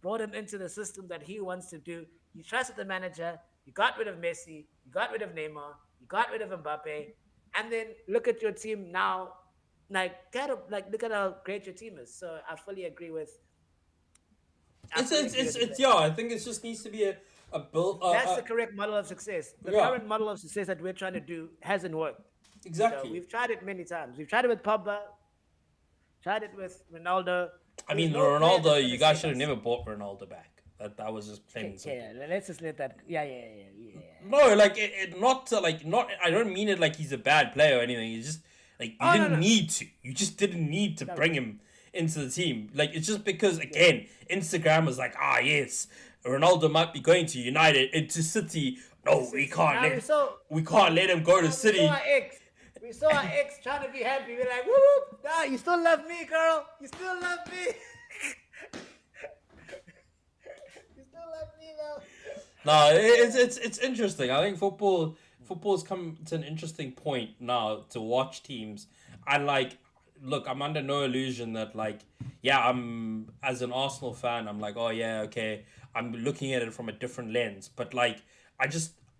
brought him into the system that he wants to do. You trusted the manager. You got rid of Messi. You got rid of Neymar. You got rid of Mbappe. And then look at your team now. Like look at how great your team is. So I fully agree with. I fully agree with It's that. yeah. I think it just needs to be a build. That's the correct model of success. The Yeah, current model of success that we're trying to do hasn't worked. exactly. We've tried it many times. We've tried it with Pogba, tried it with Ronaldo. I There's mean, no player that's Ronaldo. going You to guys save should have us. never bought Ronaldo back. That was just plain Okay, and simple. yeah, let's just let that. Yeah. No, like not like not. I don't mean it like he's a bad player or anything. It's just like you Oh no didn't no. need to. You just didn't need to Correct. bring him into the team. Like it's just because Yeah. again, Instagram was like, ah yes, Ronaldo might be going to United into City. No, Now we can't let him go to we saw City. our ex. We saw our ex trying to be happy. We're like, whoop whoop. Nah, you still love me, girl. You still love me. You still love me though. No, it's interesting. I think football's come to an interesting point now to watch teams. I like look, I'm under no illusion that like yeah, I'm as an Arsenal fan, I'm like, oh yeah, okay. I'm looking at it from a different lens. But like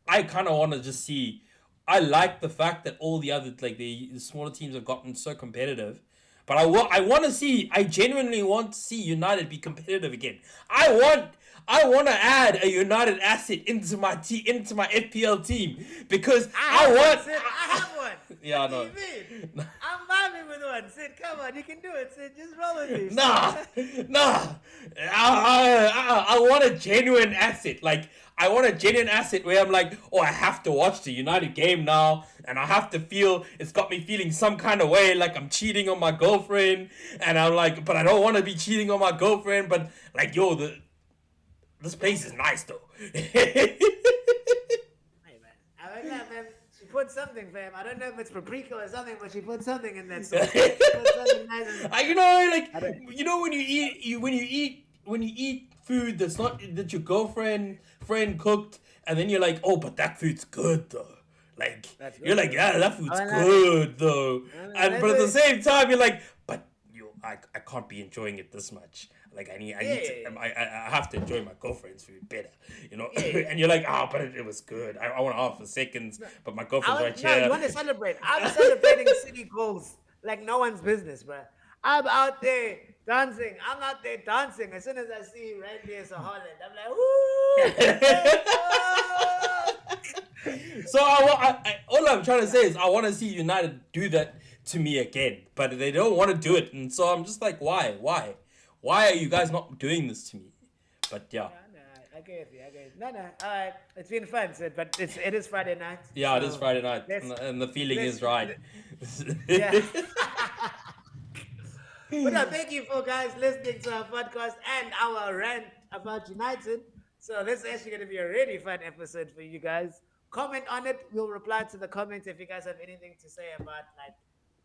I kind of want to just see I like the fact that all the other like the smaller teams have gotten so competitive. But I want to see. I genuinely want to see United be competitive again. I want to add a United asset into my FPL team because I I have one, want. Sid. I have one. Yeah, I What do know. you mean? I'm vibing with one. Sid, come on. You can do it, Sid. Just roll with me. Nah, nah. I want a genuine asset. Like I want a genuine asset where I'm like, oh, I have to watch the United game now, and I have to feel it's got me feeling some kind of way, like I'm cheating on my girlfriend, and I'm like, but I don't want to be cheating on my girlfriend, but like, yo, this place is nice though. Hey, man. I don't know, man. She put something, fam. I don't know if it's paprika or something, but she put something in that sauce. She put something nice in. You know, I like don't. you know when you eat food that's not that your girlfriend friend cooked, and then you're like, oh, but that food's good though. Like That's you're good, like, though. yeah, that food's I mean, good though, I and but at the mean, same time, you're like, but I can't be enjoying it this much. Like I need yeah. to I have to enjoy my girlfriend's food better, you know. Yeah. And you're like, ah, but it was good. I want to off for seconds, but my girlfriend's right No, you here. want to celebrate. I'm celebrating city goals like no one's business, bro. I'm out there dancing. I'm out there dancing. As soon as I see Randy or Holland, I'm like, woo! Let's go! So all I'm trying to say is I want to see United do that to me again, but they don't want to do it, and so I'm just like, why are you guys not doing this to me? But yeah, I get you. No. All right. It's been fun, Sid, but it is Friday night. yeah, it is So Friday night, let's and the feeling let's is right. yeah. But no, thank you for guys listening to our podcast and our rant about United. So this is actually going to be a really fun episode for you guys. Comment on it. We'll reply to the comments if you guys have anything to say about like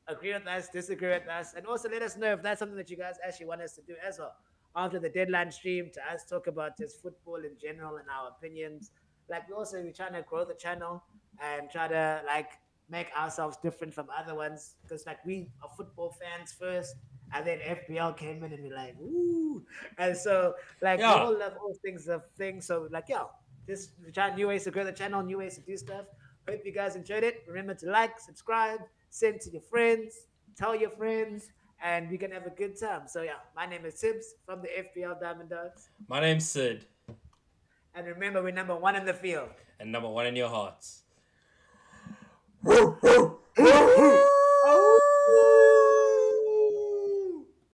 agree with us, disagree with us, and also let us know if that's something that you guys actually want us to do as well. After the deadline stream, to us talk about just football in general and our opinions. Like we're trying to grow the channel and try to like make ourselves different from other ones because like we are football fans first and then FBL came in and we're like, ooh. And so like we Yeah. all love all things of things. So like yeah, just try new ways to grow the channel, new ways to do stuff. Hope you guys enjoyed it. Remember to like, subscribe, send to your friends, tell your friends, and we can have a good time. So yeah, my name is Tibbs from the FBL Diamond Dogs. My name's Sid, And remember, we're number one in the field. and number one in your hearts.